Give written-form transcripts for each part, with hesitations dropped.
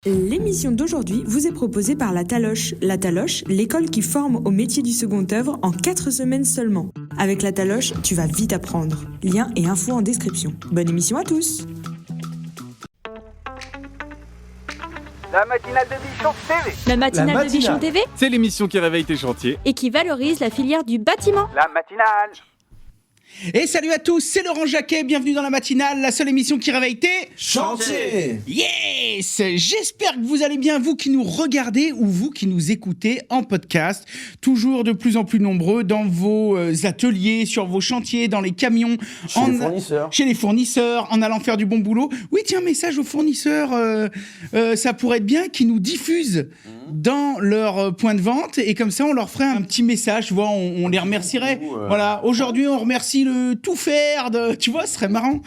L'émission d'aujourd'hui vous est proposée par la Taloche. La Taloche, l'école qui forme au métier du second œuvre en 4 semaines seulement. Avec la Taloche, tu vas vite apprendre. Lien et infos en description. Bonne émission à tous. La matinale de Bichon TV. La matinale de Bichon TV. C'est l'émission qui réveille tes chantiers Et qui valorise la filière du bâtiment. La matinale. Et salut à tous, c'est Laurent Jacquet, bienvenue dans la matinale, la seule émission qui réveille tes chantiers. Yes. J'espère que vous allez bien, vous qui nous regardez ou vous qui nous écoutez en podcast, toujours de plus en plus nombreux dans vos ateliers, sur vos chantiers, dans les camions, chez les fournisseurs, en allant faire du bon boulot. Oui, tiens, message aux fournisseurs, ça pourrait être bien qu'ils nous diffusent dans leur point de vente et comme ça on leur ferait un petit message, tu vois, on les remercierait. Voilà, aujourd'hui on remercie le tout faire, tu vois, ce serait marrant.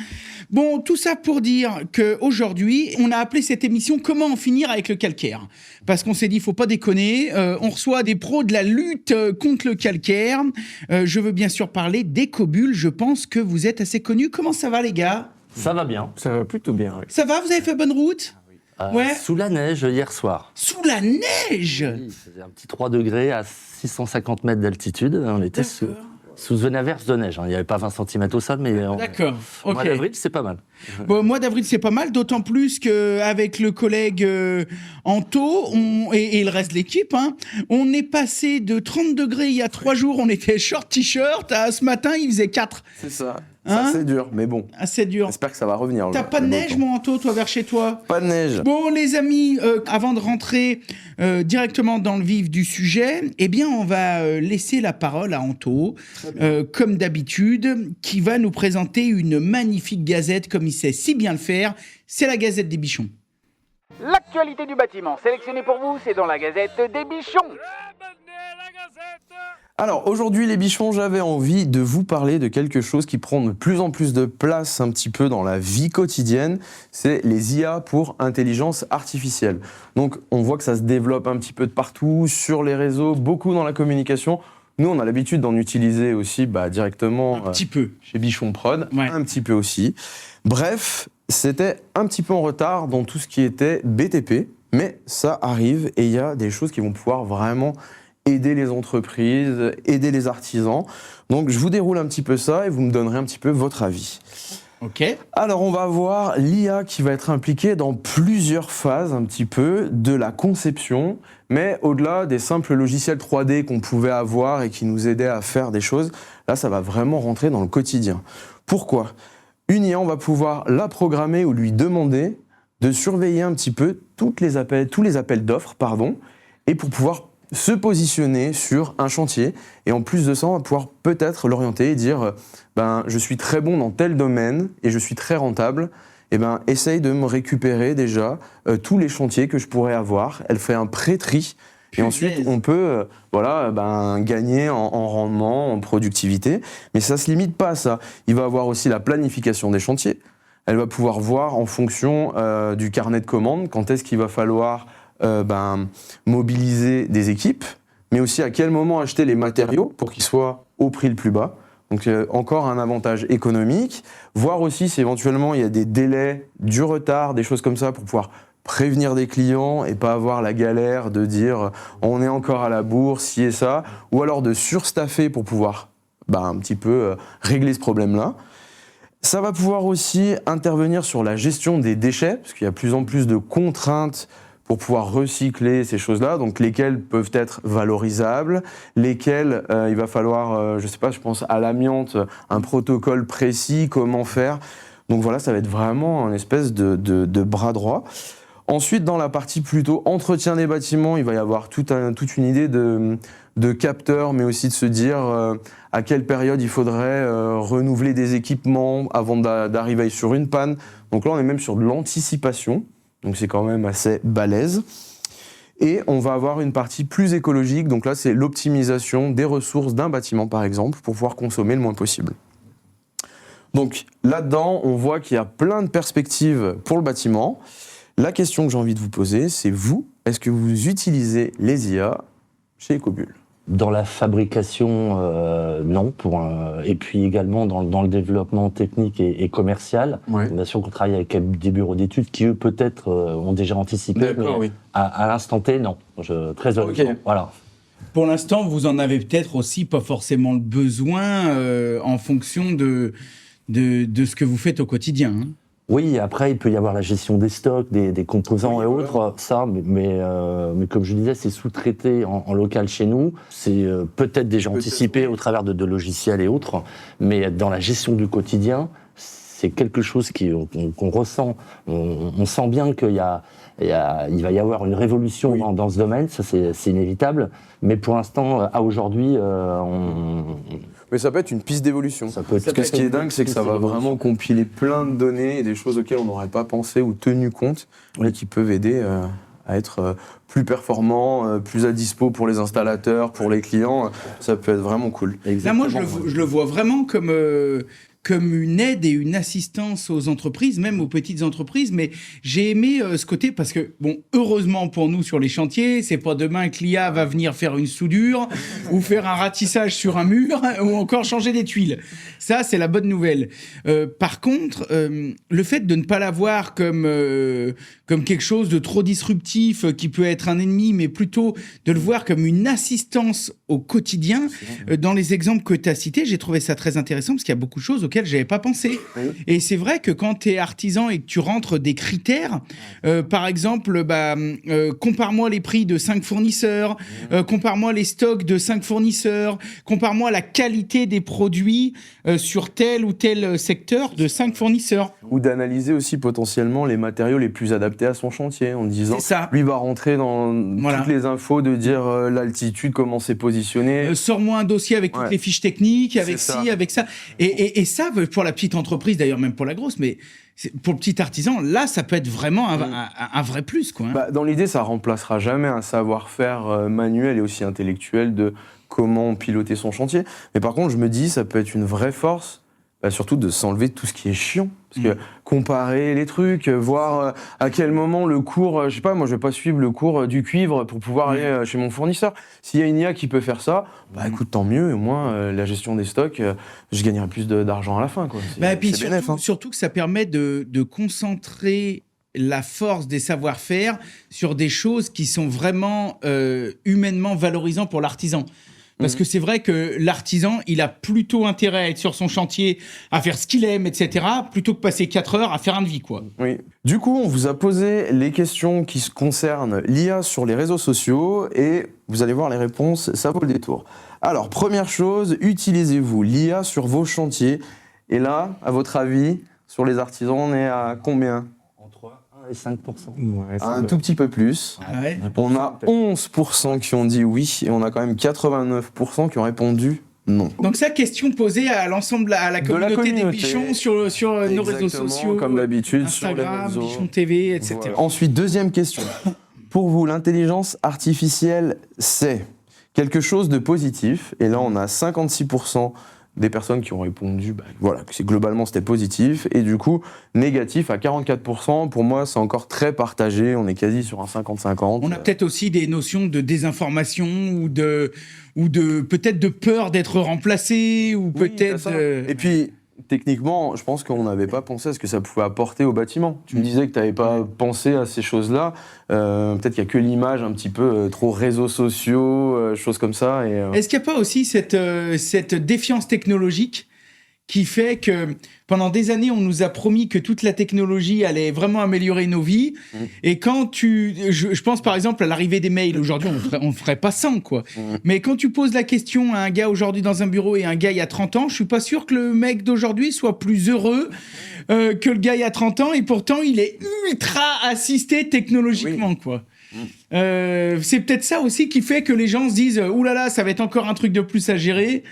Bon, tout ça pour dire qu'aujourd'hui, on a appelé cette émission « Comment en finir avec le calcaire ?» Parce qu'on s'est dit, il faut pas déconner, on reçoit des pros de la lutte contre le calcaire. Je veux bien sûr parler d'Ecobul, je pense que vous êtes assez connus. Comment ça va les gars ? Ça va bien. Ça va plutôt bien, oui. Ça va, vous avez fait bonne route ? Ouais. Sous la neige hier soir. Sous la neige ? Oui, il faisait un petit 3 degrés à 650 mètres d'altitude. On était sous une averse de neige. Il n'y avait pas 20 cm au sol, mais d'accord. Au mois d'avril, c'est pas mal. Bon, mois d'avril, c'est pas mal, d'autant plus qu'avec le collègue Anto et le reste de l'équipe, on est passé de 30 degrés il y a 3 jours, on était short t-shirt, à ce matin, il faisait 4. C'est ça. C'est assez dur, mais bon. Assez dur. J'espère que ça va revenir. T'as pas de neige, mon Anto, toi, vers chez toi ? Pas de neige. Bon, les amis, avant de rentrer directement dans le vif du sujet, eh bien, on va laisser la parole à Anto, comme d'habitude, qui va nous présenter une magnifique gazette, comme il sait si bien le faire. C'est la Gazette des Bichons. L'actualité du bâtiment sélectionnée pour vous, c'est dans la Gazette des Bichons. Alors aujourd'hui les bichons, j'avais envie de vous parler de quelque chose qui prend de plus en plus de place un petit peu dans la vie quotidienne, c'est les IA pour intelligence artificielle. Donc on voit que ça se développe un petit peu de partout, sur les réseaux, beaucoup dans la communication. Nous on a l'habitude d'en utiliser aussi directement Un petit peu. Chez Bichon Prod, ouais. Un petit peu aussi. Bref, c'était un petit peu en retard dans tout ce qui était BTP, mais ça arrive et il y a des choses qui vont pouvoir vraiment aider les entreprises, aider les artisans. Donc je vous déroule un petit peu ça et vous me donnerez un petit peu votre avis. Ok. Alors on va voir l'IA qui va être impliquée dans plusieurs phases un petit peu de la conception, mais au-delà des simples logiciels 3D qu'on pouvait avoir et qui nous aidaient à faire des choses, là ça va vraiment rentrer dans le quotidien. Pourquoi ? Une IA, on va pouvoir la programmer ou lui demander de surveiller un petit peu tous les appels d'offres, et pour pouvoir se positionner sur un chantier. Et en plus de ça, on va pouvoir peut-être l'orienter et dire je suis très bon dans tel domaine et je suis très rentable. Essaye de me récupérer déjà tous les chantiers que je pourrais avoir. Elle fait un pré-tri. Et ensuite, on peut gagner en rendement, en productivité. Mais ça ne se limite pas à ça. Il va avoir aussi la planification des chantiers. Elle va pouvoir voir en fonction du carnet de commandes quand est-ce qu'il va falloir mobiliser des équipes, mais aussi à quel moment acheter les matériaux pour qu'ils soient au prix le plus bas. Donc encore un avantage économique, voir aussi si éventuellement il y a des délais, du retard, des choses comme ça pour pouvoir prévenir des clients et pas avoir la galère de dire on est encore à la bourre, ci et ça, ou alors de surstaffer pour pouvoir un petit peu régler ce problème-là. Ça va pouvoir aussi intervenir sur la gestion des déchets, parce qu'il y a de plus en plus de contraintes pour pouvoir recycler ces choses-là, donc lesquelles peuvent être valorisables, lesquelles il va falloir, je pense à l'amiante, un protocole précis, comment faire. Donc voilà, ça va être vraiment un espèce de bras droit. Ensuite, dans la partie plutôt entretien des bâtiments, il va y avoir toute une idée de capteurs, mais aussi de se dire à quelle période il faudrait renouveler des équipements avant d'arriver sur une panne. Donc là, on est même sur de l'anticipation. Donc c'est quand même assez balèze. Et on va avoir une partie plus écologique, donc là c'est l'optimisation des ressources d'un bâtiment par exemple, pour pouvoir consommer le moins possible. Donc là-dedans, on voit qu'il y a plein de perspectives pour le bâtiment. La question que j'ai envie de vous poser, c'est vous, est-ce que vous utilisez les IA chez Ecobul ? Dans la fabrication, non. Et puis également dans le développement technique et commercial. Ouais. Bien sûr qu'on travaille avec des bureaux d'études qui, eux, peut-être, ont déjà anticipé. D'accord, Mais oui. à l'instant T, non. Très honnêtement. Ok. Voilà. Pour l'instant, vous en avez peut-être aussi pas forcément le besoin en fonction de ce que vous faites au quotidien. Hein. Oui, après, il peut y avoir la gestion des stocks, des composants et autres, ça, mais comme je disais, c'est sous-traité en local chez nous. C'est peut-être déjà anticipé au travers de logiciels et autres, mais dans la gestion du quotidien, c'est quelque chose qu'on ressent. On sent bien qu'il va y avoir une révolution dans ce domaine, ça c'est inévitable, mais pour l'instant, à aujourd'hui, Mais ça peut être une piste d'évolution. Ça peut être- Parce que ce qui est dingue, c'est que ça va vraiment compiler plein de données et des choses auxquelles on n'aurait pas pensé ou tenu compte, et qui peuvent aider à être plus performants, plus à dispo pour les installateurs, pour les clients. Ça peut être vraiment cool. Là, moi, je le vois vraiment comme une aide et une assistance aux entreprises, même aux petites entreprises. Mais j'ai aimé ce côté parce que, bon, heureusement pour nous sur les chantiers, c'est pas demain que l'IA va venir faire une soudure ou faire un ratissage sur un mur ou encore changer des tuiles. Ça, c'est la bonne nouvelle. Par contre, le fait de ne pas l'avoir comme quelque chose de trop disruptif qui peut être un ennemi, mais plutôt de le voir comme une assistance au quotidien. Dans les exemples que tu as cités, j'ai trouvé ça très intéressant parce qu'il y a beaucoup de choses auxquelles j'avais pas pensé. Oui. Et c'est vrai que quand tu es artisan et que tu rentres des critères, par exemple, compare-moi les prix de 5 fournisseurs, compare-moi les stocks de 5 fournisseurs, compare-moi la qualité des produits sur tel ou tel secteur de 5 fournisseurs. Ou d'analyser aussi potentiellement les matériaux les plus adaptés à son chantier, en disant, C'est ça. lui va rentrer dans Voilà. toutes les infos, de dire l'altitude, comment c'est positionné. Sors-moi un dossier avec toutes les fiches techniques, avec C'est ci, ça. avec ça. Et ça, pour la petite entreprise, d'ailleurs même pour la grosse, mais pour le petit artisan, là, ça peut être vraiment un vrai plus, quoi. Hein. Bah, dans l'idée, ça remplacera jamais un savoir-faire manuel et aussi intellectuel de comment piloter son chantier. Mais par contre, je me dis, ça peut être une vraie force, surtout de s'enlever tout ce qui est chiant. Parce que comparer les trucs, voir à quel moment le cours, je sais pas, moi je vais pas suivre le cours du cuivre pour pouvoir aller chez mon fournisseur. S'il y a une IA qui peut faire ça, bah écoute, tant mieux, au moins la gestion des stocks, je gagnerai plus d'argent à la fin, quoi. Et puis C'est bénef, hein. surtout que ça permet de concentrer la force des savoir-faire sur des choses qui sont vraiment humainement valorisantes pour l'artisan. Parce que c'est vrai que l'artisan, il a plutôt intérêt à être sur son chantier, à faire ce qu'il aime, etc., plutôt que passer 4 heures à faire un devis, quoi. Oui. Du coup, on vous a posé les questions qui concernent l'IA sur les réseaux sociaux et vous allez voir les réponses, ça vaut le détour. Alors, première chose, utilisez-vous l'IA sur vos chantiers? Et là, à votre avis, sur les artisans, on est à combien? Entre 1 et 5%. Un tout petit peu plus. Ah ouais. On a 11% qui ont dit oui et on a quand même 89% qui ont répondu non. Donc ça, question posée à l'ensemble, à la De la communauté des communauté. bichons sur nos réseaux Exactement, sociaux, comme d'habitude, sur les Instagram, réseaux. Bichon TV, etc. Voilà. Ensuite, deuxième question. Pour vous, l'intelligence artificielle, c'est quelque chose de positif. Et là, on a 56% des personnes qui ont répondu, voilà, que globalement c'était positif. Et du coup, négatif à 44%. Pour moi, c'est encore très partagé. On est quasi sur un 50-50. On a peut-être aussi des notions de désinformation ou de peut-être de peur d'être remplacé ou Oui, peut-être. t'as ça. Et puis, techniquement, je pense qu'on n'avait pas pensé à ce que ça pouvait apporter au bâtiment. Tu me disais que tu n'avais pas pensé à ces choses-là. Peut-être qu'il n'y a que l'image un petit peu trop réseaux sociaux, choses comme ça. Et, Est-ce qu'il n'y a pas aussi cette défiance technologique qui fait que pendant des années, on nous a promis que toute la technologie allait vraiment améliorer nos vies. Et quand je pense par exemple à l'arrivée des mails, aujourd'hui, on ferait pas 100, quoi. Mais quand tu poses la question à un gars aujourd'hui dans un bureau et un gars il y a 30 ans, je suis pas sûr que le mec d'aujourd'hui soit plus heureux que le gars il y a 30 ans. Et pourtant, il est ultra assisté technologiquement, quoi. C'est peut-être ça aussi qui fait que les gens se disent « Ouh là là, ça va être encore un truc de plus à gérer ».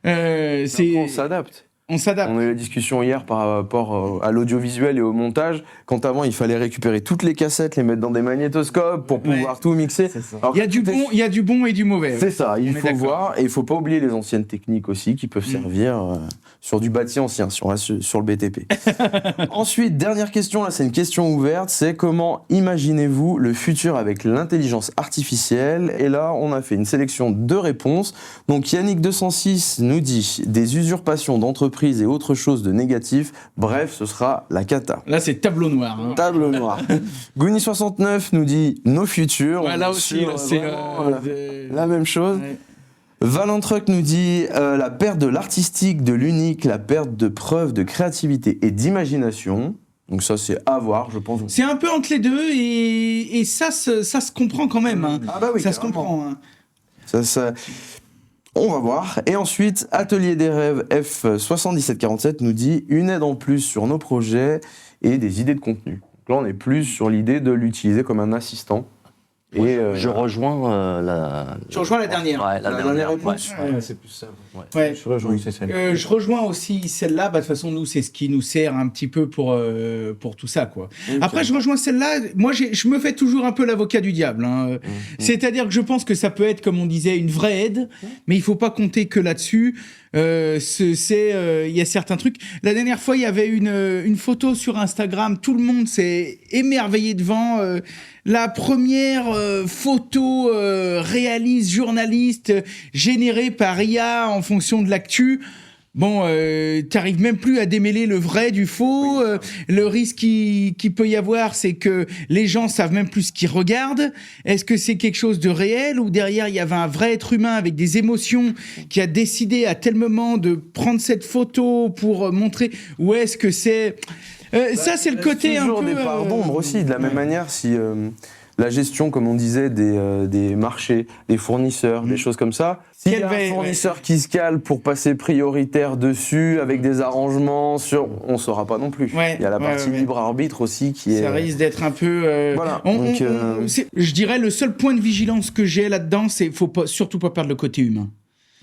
Après, on s'adapte. On s'adapte. On a eu la discussion hier par rapport à l'audiovisuel et au montage. Quand avant, il fallait récupérer toutes les cassettes, les mettre dans des magnétoscopes pour pouvoir tout mixer. Alors, Il y a du bon et du mauvais. c'est ça, il On est faut d'accord. voir. Et il faut pas oublier les anciennes techniques aussi qui peuvent servir sur du bâti ancien, si on reste sur le BTP. Ensuite, dernière question, là c'est une question ouverte, c'est comment imaginez-vous le futur avec l'intelligence artificielle? Et là, on a fait une sélection de réponses. Donc Yannick206 nous dit des usurpations d'entreprises et autre chose de négatif. Bref, ce sera la cata. Là, c'est tableau noir. Hein. Tableau noir. Gouni69 nous dit nos futurs. Ouais, là aussi, Sur, là, c'est vraiment, la même chose. Ouais. Valentruck nous dit la perte de l'artistique, de l'unique, la perte de preuves de créativité et d'imagination. Donc ça, c'est à voir, je pense. C'est un peu entre les deux et ça se comprend quand même. Hein. Ah bah oui, ça se carrément. comprend. Hein. Ça, on va voir. Et ensuite, Atelier des rêves F7747 nous dit une aide en plus sur nos projets et des idées de contenu. Donc là, on est plus sur l'idée de l'utiliser comme un assistant. Et Je rejoins Je rejoins la dernière. Ouais, la dernière réponse. Ouais. C'est plus ça. Ouais. Je rejoins c'est celle. Je rejoins aussi celle-là. Bah, de toute façon, nous, c'est ce qui nous sert un petit peu pour tout ça, quoi. Après, je rejoins celle-là. Moi, je me fais toujours un peu l'avocat du diable. Hein. C'est-à-dire que je pense que ça peut être, comme on disait, une vraie aide, mais il faut pas compter que là-dessus. Il y a certains trucs. La dernière fois, il y avait une photo sur Instagram. Tout le monde s'est émerveillé devant la première photo réaliste, journaliste, générée par IA en fonction de l'actu. Bon, t'arrives même plus à démêler le vrai du faux. Le risque qui peut y avoir, c'est que les gens savent même plus ce qu'ils regardent. Est-ce que c'est quelque chose de réel ou derrière il y avait un vrai être humain avec des émotions qui a décidé à tel moment de prendre cette photo pour montrer, ou est-ce que c'est ça, c'est le côté un toujours peu des parts d'ombre aussi. De la même manière, si la gestion, comme on disait, des marchés, des fournisseurs, des choses comme ça. S'il y a un fournisseur qui se cale pour passer prioritaire dessus, avec des arrangements sur... On ne saura pas non plus. Ouais, il y a la partie libre arbitre aussi qui est... Ça risque d'être un peu... Voilà. Je dirais le seul point de vigilance que j'ai là-dedans, c'est faut pas, surtout pas perdre le côté humain.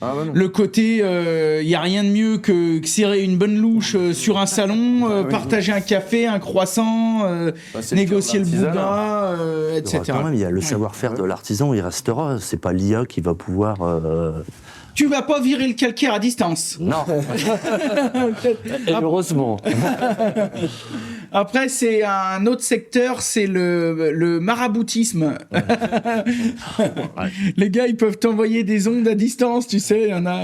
Ah bah non. Le côté, il n'y a rien de mieux que serrer une bonne louche sur un salon, partager un café, un croissant, négocier le boudin, etc. Quand même, il y a le savoir-faire de l'artisan, il restera. C'est pas l'IA qui va pouvoir. Tu vas pas virer le calcaire à distance. Non. Et heureusement. Après, c'est un autre secteur, c'est le maraboutisme. Les gars, ils peuvent t'envoyer des ondes à distance, tu sais, il y en a.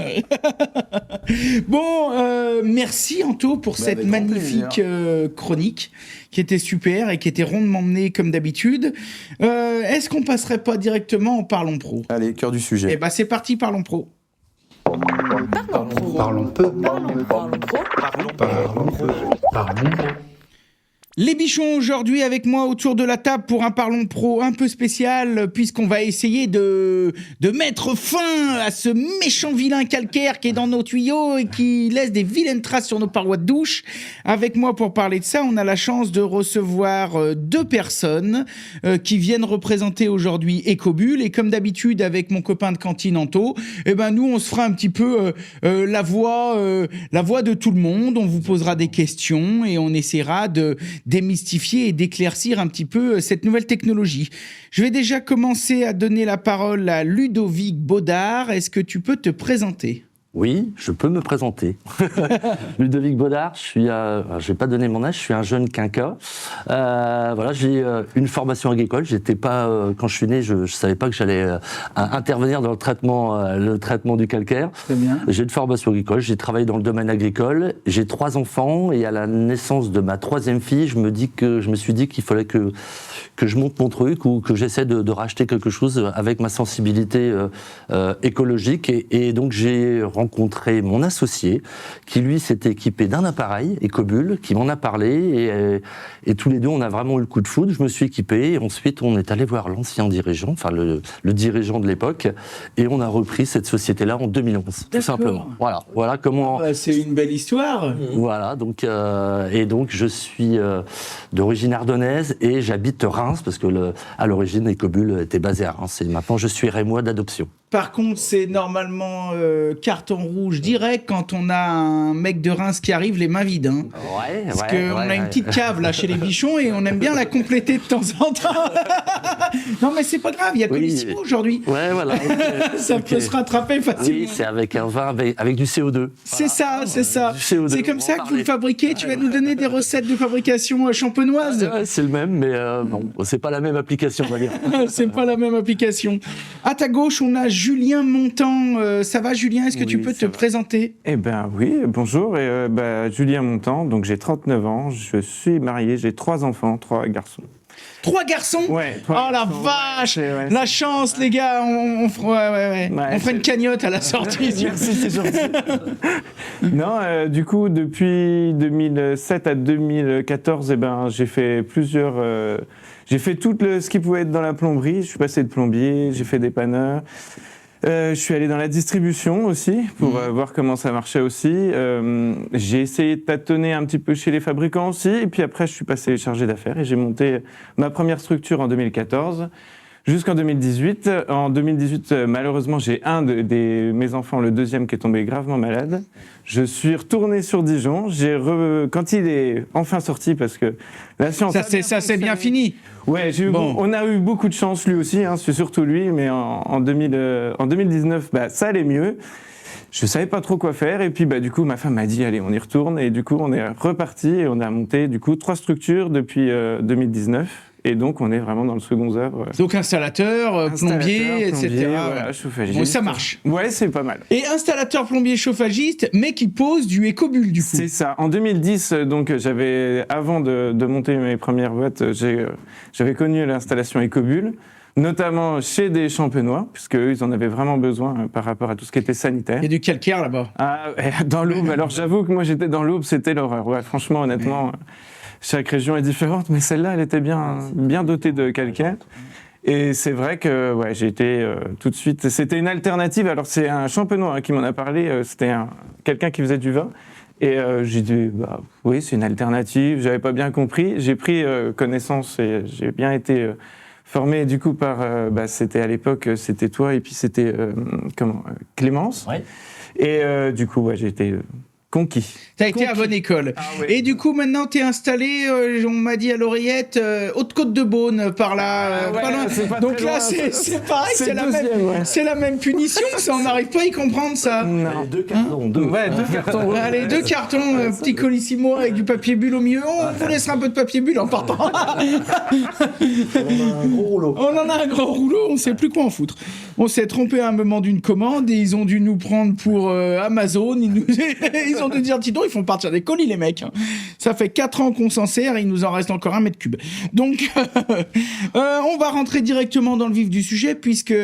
Bon, merci Anto pour cette magnifique chronique qui était super et qui était rondement menée comme d'habitude. Est-ce qu'on passerait pas directement en Parlons Pro ? Allez, cœur du sujet. Eh ben, c'est parti, Parlons Pro. Parlons peu. Les bichons, aujourd'hui avec moi autour de la table pour un Parlons Pro un peu spécial, puisqu'on va essayer de mettre fin à ce méchant vilain calcaire qui est dans nos tuyaux et qui laisse des vilaines traces sur nos parois de douche. Avec moi pour parler de ça, on a la chance de recevoir deux personnes qui viennent représenter aujourd'hui Ecobull. Et comme d'habitude avec mon copain de cantine Anto, eh ben nous on se fera un petit peu la voix de tout le monde. On vous posera des questions et on essaiera de démystifier et d'éclaircir un petit peu cette nouvelle technologie. Je vais déjà commencer à donner la parole à Ludovic Baudard. Est-ce que tu peux te présenter ? Oui, je peux me présenter. Ludovic Baudard, je vais pas donner mon âge, je suis un jeune quinca. Voilà, j'ai une formation agricole. J'étais pas, quand je suis né, je savais pas que j'allais intervenir dans le traitement du calcaire. Très bien. J'ai une formation agricole, j'ai travaillé dans le domaine agricole. J'ai 3 enfants et à la naissance de ma 3e fille, je me suis dit qu'il fallait que je monte mon truc ou que j'essaie de racheter quelque chose avec ma sensibilité écologique. Et donc j'ai rencontré mon associé qui lui s'était équipé d'un appareil Ecobull, qui m'en a parlé et tous les deux on a vraiment eu le coup de foudre. Je me suis équipé et ensuite on est allé voir l'ancien dirigeant, enfin le dirigeant de l'époque, et on a repris cette société-là en 2011, tout simplement. Voilà comment. C'est une belle histoire. Voilà, donc je suis d'origine ardennaise et j'habite Reims parce que à l'origine Ecobull était basé à Reims et maintenant je suis rémois d'adoption. Par contre, c'est normalement carton rouge direct quand on a un mec de Reims qui arrive les mains vides. Hein. Ouais, Parce qu'on a une petite cave là chez les bichons et on aime bien la compléter de temps en temps. Non mais c'est pas grave, il y a Colissimo aujourd'hui. Ouais, voilà. Ça peut se rattraper facilement. Oui, c'est avec un vin avec du CO2. C'est ça, c'est ça. Du CO2, C'est comme ça que vous le fabriquez. Tu vas nous donner des recettes de fabrication champenoise. Ouais, c'est le même, mais bon, c'est pas la même application, on va dire. C'est pas la même application. À ta gauche, on a Julien Montant. Ça va, Julien? Est-ce que tu peux te présenter? Eh ben oui, bonjour. Julien Montant, donc j'ai 39 ans, je suis marié, j'ai 3 enfants, 3 garçons. 3 garçons? Ouais. Oh la vache! Ouais, la chance, les gars! On fera une cagnotte à la sortie. Merci, c'est gentil. Non, du coup, depuis 2007 à 2014, j'ai fait plusieurs... j'ai fait tout ce qui pouvait être dans la plomberie. Je suis passé de plombier, j'ai fait dépanneur. Je suis allé dans la distribution aussi pour voir comment ça marchait aussi. J'ai essayé de tâtonner un petit peu chez les fabricants aussi. Et puis après, je suis passé chargé d'affaires et j'ai monté ma première structure en 2014 jusqu'en 2018. En 2018, malheureusement, j'ai mes enfants, le deuxième, qui est tombé gravement malade. Je suis retourné sur Dijon. Quand il est enfin sorti, parce que la science... Ça c'est bien fini. Ouais, on a eu beaucoup de chance, lui aussi, hein, c'est surtout lui, mais en 2019, ça allait mieux. Je savais pas trop quoi faire, et puis du coup, ma femme m'a dit, allez, on y retourne, et du coup, on est reparti, et on a monté, du coup, 3 structures depuis 2019. Et donc, on est vraiment dans le second œuvre. Donc, installateur, plombier, etc. Voilà, chauffagiste. Bon, ça marche. Ouais, c'est pas mal. Et installateur, plombier, chauffagiste, mais qui pose du écobulle, du coup. C'est ça. En 2010, donc, avant de monter mes premières boîtes, j'avais connu l'installation écobulle, notamment chez des Champenois, puisque eux, ils en avaient vraiment besoin par rapport à tout ce qui était sanitaire. Il y a du calcaire là-bas. Ah, dans l'Aube. Alors, j'avoue que moi, j'étais dans l'Aube, c'était l'horreur. Ouais, franchement, honnêtement... Chaque région est différente, mais celle-là, elle était bien dotée de calcaire. Et c'est vrai que j'ai été tout de suite... C'était une alternative. Alors, c'est un Champenois qui m'en a parlé. C'était quelqu'un qui faisait du vin. Et j'ai dit, oui, c'est une alternative. J'avais pas bien compris. J'ai pris connaissance et j'ai bien été formé, du coup, par... c'était à l'époque, c'était toi et puis c'était... Clémence. Ouais. Et du coup, j'ai été... conquis. T'as été à bonne école. Ah, ouais. Et du coup, maintenant, t'es installé, on m'a dit à l'oreillette, Haute-Côte-de-Beaune, par là. Ouais, pas loin. c'est pas Donc très là, loin, c'est pareil, c'est c'est la même punition, ça, on n'arrive pas à y comprendre, ça. Non. 2 cartons, 2. Ouais, 2 cartons. Allez, 2 cartons, petit colissimo avec du papier bulle au milieu. On vous laissera un peu de papier bulle en partant. On en a un gros rouleau. On en a un gros rouleau, on sait plus quoi en foutre. On s'est trompé à un moment d'une commande et ils ont dû nous prendre pour Amazon. Ils ont dû dire, dis donc, ils font partir des colis, les mecs. Ça fait 4 ans qu'on s'en sert et il nous en reste encore 1 mètre cube. Donc, on va rentrer directement dans le vif du sujet puisque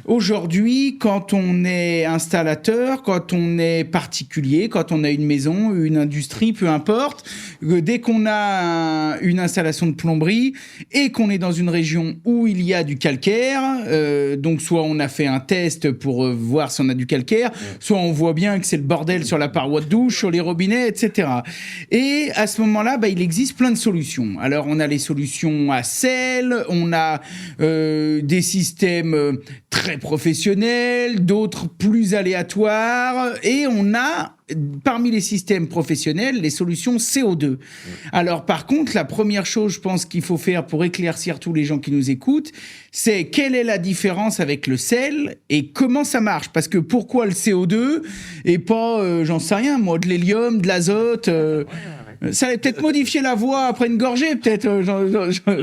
aujourd'hui, quand on est installateur, quand on est particulier, quand on a une maison, une industrie, peu importe, dès qu'on a une installation de plomberie et qu'on est dans une région où il y a du calcaire, donc soit on a fait un test pour voir si on a du calcaire, soit on voit bien que c'est le bordel sur la paroi de douche, sur les robinets, etc. Et à ce moment-là, il existe plein de solutions. Alors, on a les solutions à sel, on a des systèmes très professionnels, d'autres plus aléatoires, et on a parmi les systèmes professionnels, les solutions CO2. Alors, par contre, la première chose, je pense qu'il faut faire pour éclaircir tous les gens qui nous écoutent, c'est quelle est la différence avec le sel et comment ça marche. Parce que pourquoi le CO2 et pas, j'en sais rien, moi, de l'hélium, de l'azote ça allait peut-être modifier la voix après une gorgée, peut-être,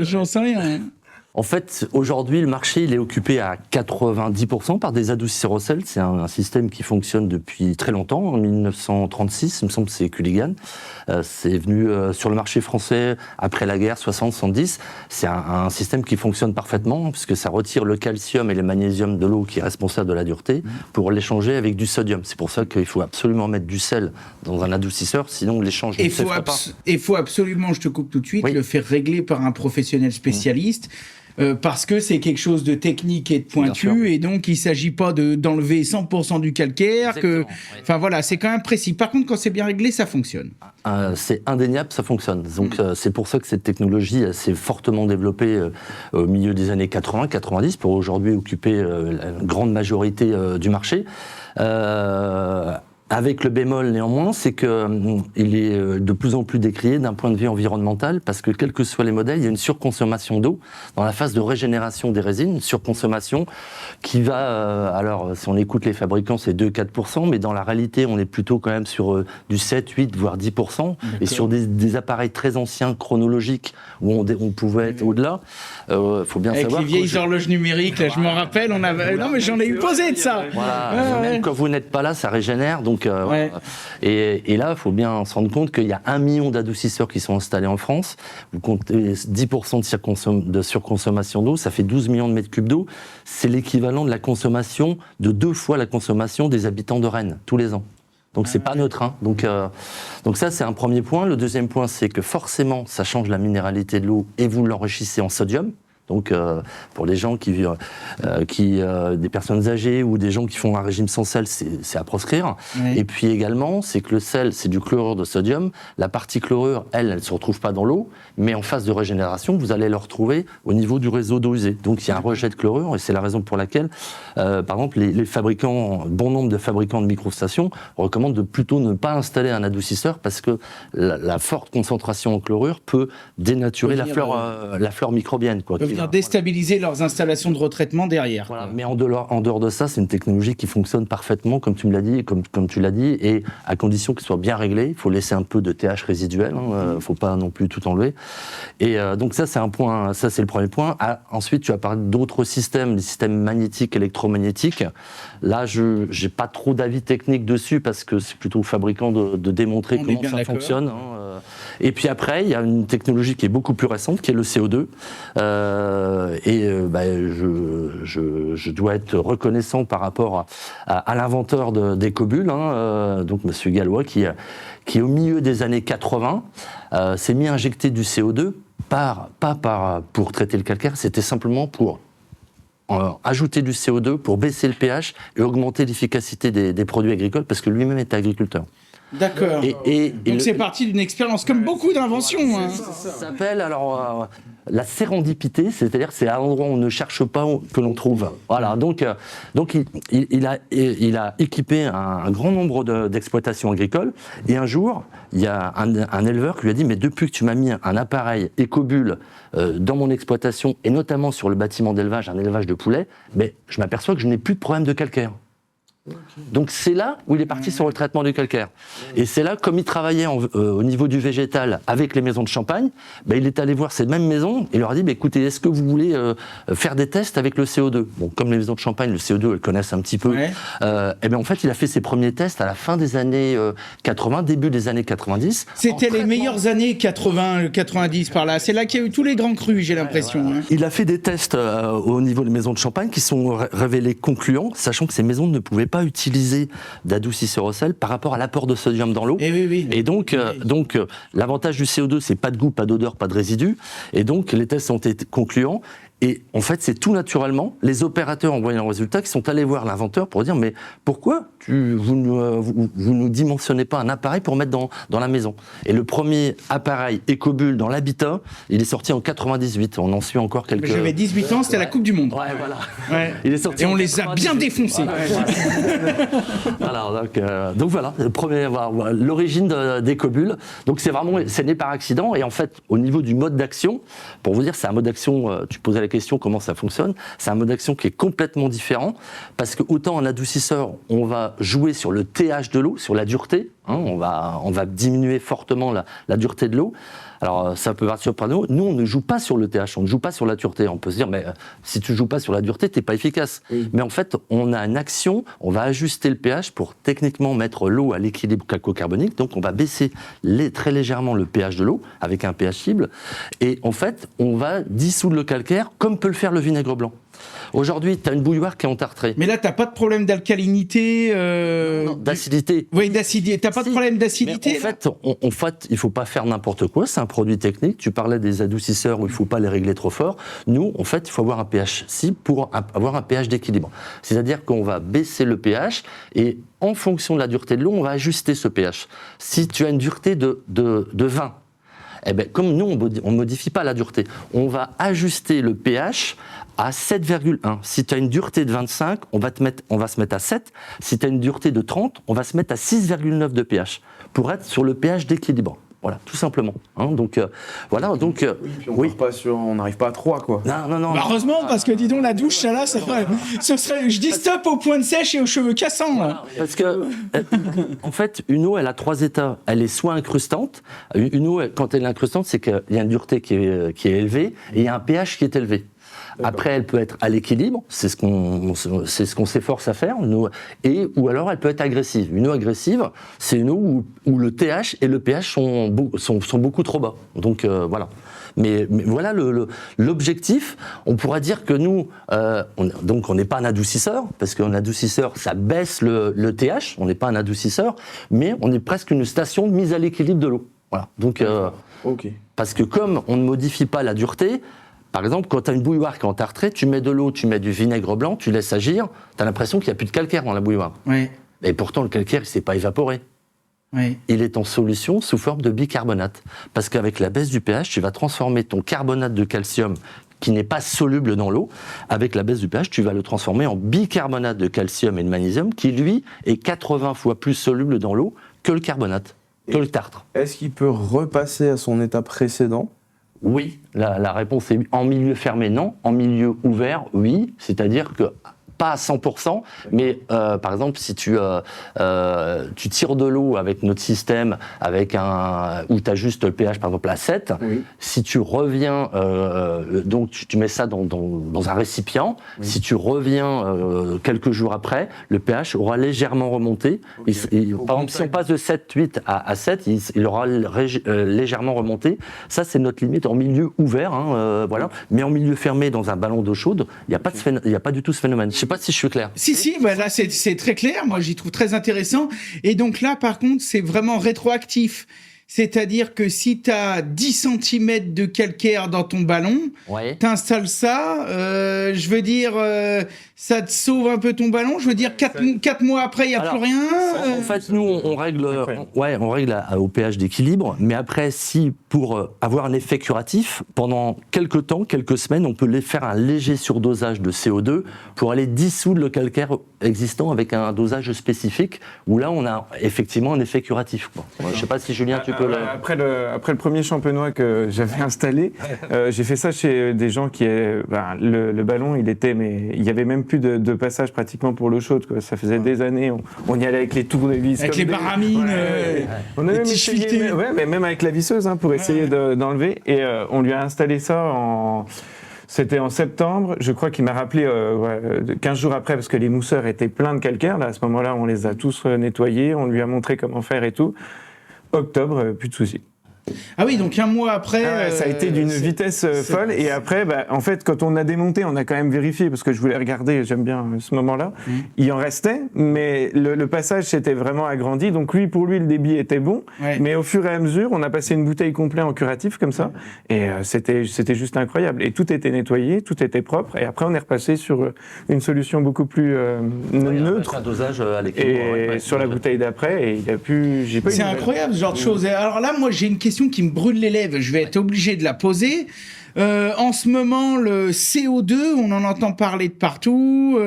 j'en sais rien. En fait, aujourd'hui, le marché il est occupé à 90% par des adoucisseurs au sel. C'est un système qui fonctionne depuis très longtemps, en 1936, il me semble que c'est Culligan. C'est venu sur le marché français après la guerre, 60-70. C'est un système qui fonctionne parfaitement, puisque ça retire le calcium et le magnésium de l'eau qui est responsable de la dureté, pour l'échanger avec du sodium. C'est pour ça qu'il faut absolument mettre du sel dans un adoucisseur, sinon l'échange ne se fera pas. Et il faut absolument, je te coupe tout de suite, le faire régler par un professionnel spécialiste. parce que c'est quelque chose de technique et de pointu, et donc il ne s'agit pas d'enlever 100% du calcaire. Enfin voilà, c'est quand même précis. Par contre, quand c'est bien réglé, ça fonctionne. C'est indéniable, ça fonctionne. Donc c'est pour ça que cette technologie s'est fortement développée au milieu des années 80-90 pour aujourd'hui occuper la grande majorité du marché. Avec le bémol néanmoins, c'est qu'il est de plus en plus décrié d'un point de vue environnemental parce que quels que soient les modèles, il y a une surconsommation d'eau dans la phase de régénération des résines, une surconsommation qui va, alors si on écoute les fabricants, c'est 2-4%, mais dans la réalité, on est plutôt quand même sur du 7, 8, voire 10%, et sur des appareils très anciens, chronologiques, où on pouvait être au-delà. Faut bien avec savoir. Avec les vieilles horloges numériques, là, je m'en rappelle, on avait... Non mais j'en ai eu posé de ça. Voilà. Même quand vous n'êtes pas là, ça régénère, donc et là, il faut bien se rendre compte qu'il y a 1 million d'adoucisseurs qui sont installés en France. Vous comptez 10% de surconsommation d'eau, ça fait 12 millions de mètres cubes d'eau. C'est l'équivalent de la consommation de 2 fois la consommation des habitants de Rennes, tous les ans. Donc c'est pas neutre. Hein. Donc ça, c'est un premier point. Le deuxième point, c'est que forcément, ça change la minéralité de l'eau et vous l'enrichissez en sodium. Donc, pour les gens des personnes âgées ou des gens qui font un régime sans sel, c'est à proscrire. Oui. Et puis également, c'est que le sel, c'est du chlorure de sodium. La partie chlorure, elle ne se retrouve pas dans l'eau, mais en phase de régénération, vous allez le retrouver au niveau du réseau d'eau usée. Donc, il y a un rejet de chlorure, et c'est la raison pour laquelle, par exemple, les fabricants, bon nombre de fabricants de microstations recommandent de plutôt ne pas installer un adoucisseur parce que la forte concentration en chlorure peut dénaturer la flore microbienne, quoi. Déstabiliser leurs installations de retraitement derrière. Voilà. Mais en dehors de ça, c'est une technologie qui fonctionne parfaitement, comme tu me l'as dit, comme tu l'as dit, et à condition qu'elle soit bien réglée. Il faut laisser un peu de TH résiduel, faut pas non plus tout enlever. Et donc ça, c'est un point. Ça, c'est le premier point. Ensuite, tu as parlé d'autres systèmes, les systèmes magnétiques, électromagnétiques. Là, j'ai pas trop d'avis technique dessus parce que c'est plutôt au fabricant de démontrer comment ça fonctionne. Et puis après, il y a une technologie qui est beaucoup plus récente, qui est le CO2. Je dois être reconnaissant par rapport à l'inventeur d'Ecobull, donc Monsieur Gallois, qui au milieu des années 80 s'est mis à injecter du CO2, pas pour traiter le calcaire, c'était simplement pour ajouter du CO2 pour baisser le pH et augmenter l'efficacité des produits agricoles, parce que lui-même était agriculteur. D'accord. Donc c'est parti d'une expérience, comme beaucoup d'inventions. Ça s'appelle alors la sérendipité, c'est-à-dire c'est à l'endroit où on ne cherche pas que l'on trouve. Voilà. Donc il a équipé un grand nombre d'exploitations agricoles. Et un jour, il y a un éleveur qui lui a dit: mais depuis que tu m'as mis un appareil Ecobull dans mon exploitation et notamment sur le bâtiment d'élevage, un élevage de poulets, mais je m'aperçois que je n'ai plus de problème de calcaire. Donc c'est là où il est parti sur le traitement du calcaire. Et c'est là, comme il travaillait au niveau du végétal avec les maisons de champagne, il est allé voir ces mêmes maisons et leur a dit: écoutez, est-ce que vous voulez faire des tests avec le CO2 ? Bon, comme les maisons de champagne, le CO2, elles connaissent un petit peu. En fait, il a fait ses premiers tests à la fin des années 80, début des années 90. C'était les meilleures années 80, 90 par là. C'est là qu'il y a eu tous les grands crus, j'ai l'impression. Voilà. Il a fait des tests au niveau des maisons de champagne qui sont révélés concluants, sachant que ces maisons ne pouvaient pas utiliser d'adoucisseur au sel par rapport à l'apport de sodium dans l'eau. Et donc l'avantage du CO2, c'est pas de goût, pas d'odeur, pas de résidus. Et donc les tests ont été concluants. Et en fait, c'est tout naturellement les opérateurs, en voyant le résultat, qui sont allés voir l'inventeur pour dire: mais pourquoi vous ne dimensionnez pas un appareil pour mettre dans la maison ? Et le premier appareil Ecobull dans l'habitat, il est sorti en 98. On en suit encore quelques... J'avais 18 ans, c'était la Coupe du Monde. Ouais, voilà. Ouais. Il est sorti. Et on les a bien défoncés. Voilà, donc voilà, l'origine d'Ecobull. Donc c'est né par accident. Et en fait, au niveau du mode d'action, pour vous dire, c'est un mode d'action, tu posais la question comment ça fonctionne, c'est un mode d'action qui est complètement différent, parce que autant en adoucisseur, on va jouer sur le TH de l'eau, sur la dureté, on va diminuer fortement la dureté de l'eau. Alors ça peut paraître surprenant, nous on ne joue pas sur le TH, on ne joue pas sur la dureté. On peut se dire: mais si tu joues pas sur la dureté, t'es pas efficace. Oui. Mais en fait, on a une action, on va ajuster le pH pour techniquement mettre l'eau à l'équilibre calco-carbonique. Donc on va baisser très légèrement le pH de l'eau avec un pH cible, et en fait on va dissoudre le calcaire comme peut le faire le vinaigre blanc. Aujourd'hui, tu as une bouilloire qui est entartrée. Mais là, t'as pas de problème d'alcalinité. Non, d'acidité. Oui, d'acidité. T'as pas de problème d'acidité. Mais en fait, il faut pas faire n'importe quoi. C'est un produit technique. Tu parlais des adoucisseurs où il faut pas les régler trop fort. Nous, en fait, il faut avoir un pH cible pour avoir un pH d'équilibre. C'est-à-dire qu'on va baisser le pH et en fonction de la dureté de l'eau, on va ajuster ce pH. Si tu as une dureté de 20, eh ben, comme nous, on ne modifie pas la dureté, on va ajuster le pH à 7,1. Si tu as une dureté de 25, on va se mettre à 7. Si tu as une dureté de 30, on va se mettre à 6,9 de pH pour être sur le pH d'équilibre. Voilà, tout simplement. Donc, voilà. Donc, oui, on n'arrive pas à 3, quoi. Non. Bah heureusement, parce que dis donc, la douche, ça là, ce serait. Je dis stop aux points de sèche et aux cheveux cassants, là. Parce que, en fait, une eau, elle a 3 états. Elle est soit incrustante. Une eau, quand elle est incrustante, c'est qu'il y a une dureté qui est élevée et il y a un pH qui est élevé. Après, elle peut être à l'équilibre, c'est ce qu'on s'efforce à faire, ou alors elle peut être agressive. Une eau agressive, c'est une eau où le TH et le pH sont beaucoup trop bas. Donc voilà. Mais voilà l'objectif. On pourra dire que nous, on n'est pas un adoucisseur, parce qu'un adoucisseur, ça baisse le TH, on n'est pas un adoucisseur, mais on est presque une station de mise à l'équilibre de l'eau. Voilà. Donc, parce que comme on ne modifie pas la dureté, par exemple, quand tu as une bouilloire qui est entartrée, tu mets de l'eau, tu mets du vinaigre blanc, tu laisses agir, tu as l'impression qu'il n'y a plus de calcaire dans la bouilloire. Oui. Et pourtant, le calcaire, il ne s'est pas évaporé. Oui. Il est en solution sous forme de bicarbonate. Parce qu'avec la baisse du pH, tu vas transformer ton carbonate de calcium, qui n'est pas soluble dans l'eau, avec la baisse du pH, tu vas le transformer en bicarbonate de calcium et de magnésium, qui, lui, est 80 fois plus soluble dans l'eau que le carbonate, que le tartre. Est-ce qu'il peut repasser à son état précédent ? Oui, la réponse est en milieu fermé, non. En milieu ouvert, oui. C'est-à-dire que pas à 100%, mais par exemple, si tu tires de l'eau avec notre système, où tu as juste le pH par exemple à 7, oui. Si tu reviens, donc tu mets ça dans un récipient, oui. Si tu reviens quelques jours après, le pH aura légèrement remonté. Okay. Par exemple, si on passe de 7,8 à 7, il aura légèrement remonté. Ça, c'est notre limite en milieu ouvert, voilà. Okay. Mais en milieu fermé, dans un ballon d'eau chaude, il n'y a pas du tout ce phénomène. Je sais pas si je suis clair. Si, bah là c'est très clair, moi j'y trouve très intéressant. Et donc là par contre c'est vraiment rétroactif. C'est-à-dire que si tu as 10 cm de calcaire dans ton ballon, ouais. T'installes ça, je veux dire, ça te sauve un peu ton ballon. Je veux dire, 4 mois après, il n'y a plus rien. En fait, nous, on règle au pH d'équilibre. Mais après, si pour avoir un effet curatif, pendant quelques temps, quelques semaines, on peut faire un léger surdosage de CO2 pour aller dissoudre le calcaire existant avec un dosage spécifique, où là, on a effectivement un effet curatif, quoi. Je ne sais pas si Julien, tu peux... Après le premier champenois que j'avais installé, j'ai fait ça chez des gens qui... le ballon, il y avait même plus de passage pratiquement pour l'eau chaude, quoi. Ça faisait des années, on y allait avec les tournevis. Avec les baramines, on avait même essayé, mais même avec la visseuse, pour essayer d'enlever. Et on lui a installé ça C'était en septembre, je crois qu'il m'a rappelé 15 jours après, parce que les mousseurs étaient pleins de calcaire. Là, à ce moment-là, on les a tous nettoyés, on lui a montré comment faire et tout. Octobre, plus de soucis. Ah oui, donc un mois après... ça a été d'une vitesse folle. Et après, en fait, quand on a démonté, on a quand même vérifié, parce que je voulais regarder, j'aime bien ce moment-là. Il en restait, mais le passage s'était vraiment agrandi. Donc pour lui, le débit était bon. Ouais. Mais au fur et à mesure, on a passé une bouteille complète en curatif, comme ça. Et c'était juste incroyable. Et tout était nettoyé, tout était propre. Et après, on est repassé sur une solution beaucoup plus neutre. Un dosage à l'équilibre. Et sur la bouteille d'après, et il a pu... C'est incroyable, ce genre de choses. Alors là, moi, j'ai une question qui me brûle les lèvres, je vais être obligé de la poser. En ce moment, le CO2, on en entend parler de partout.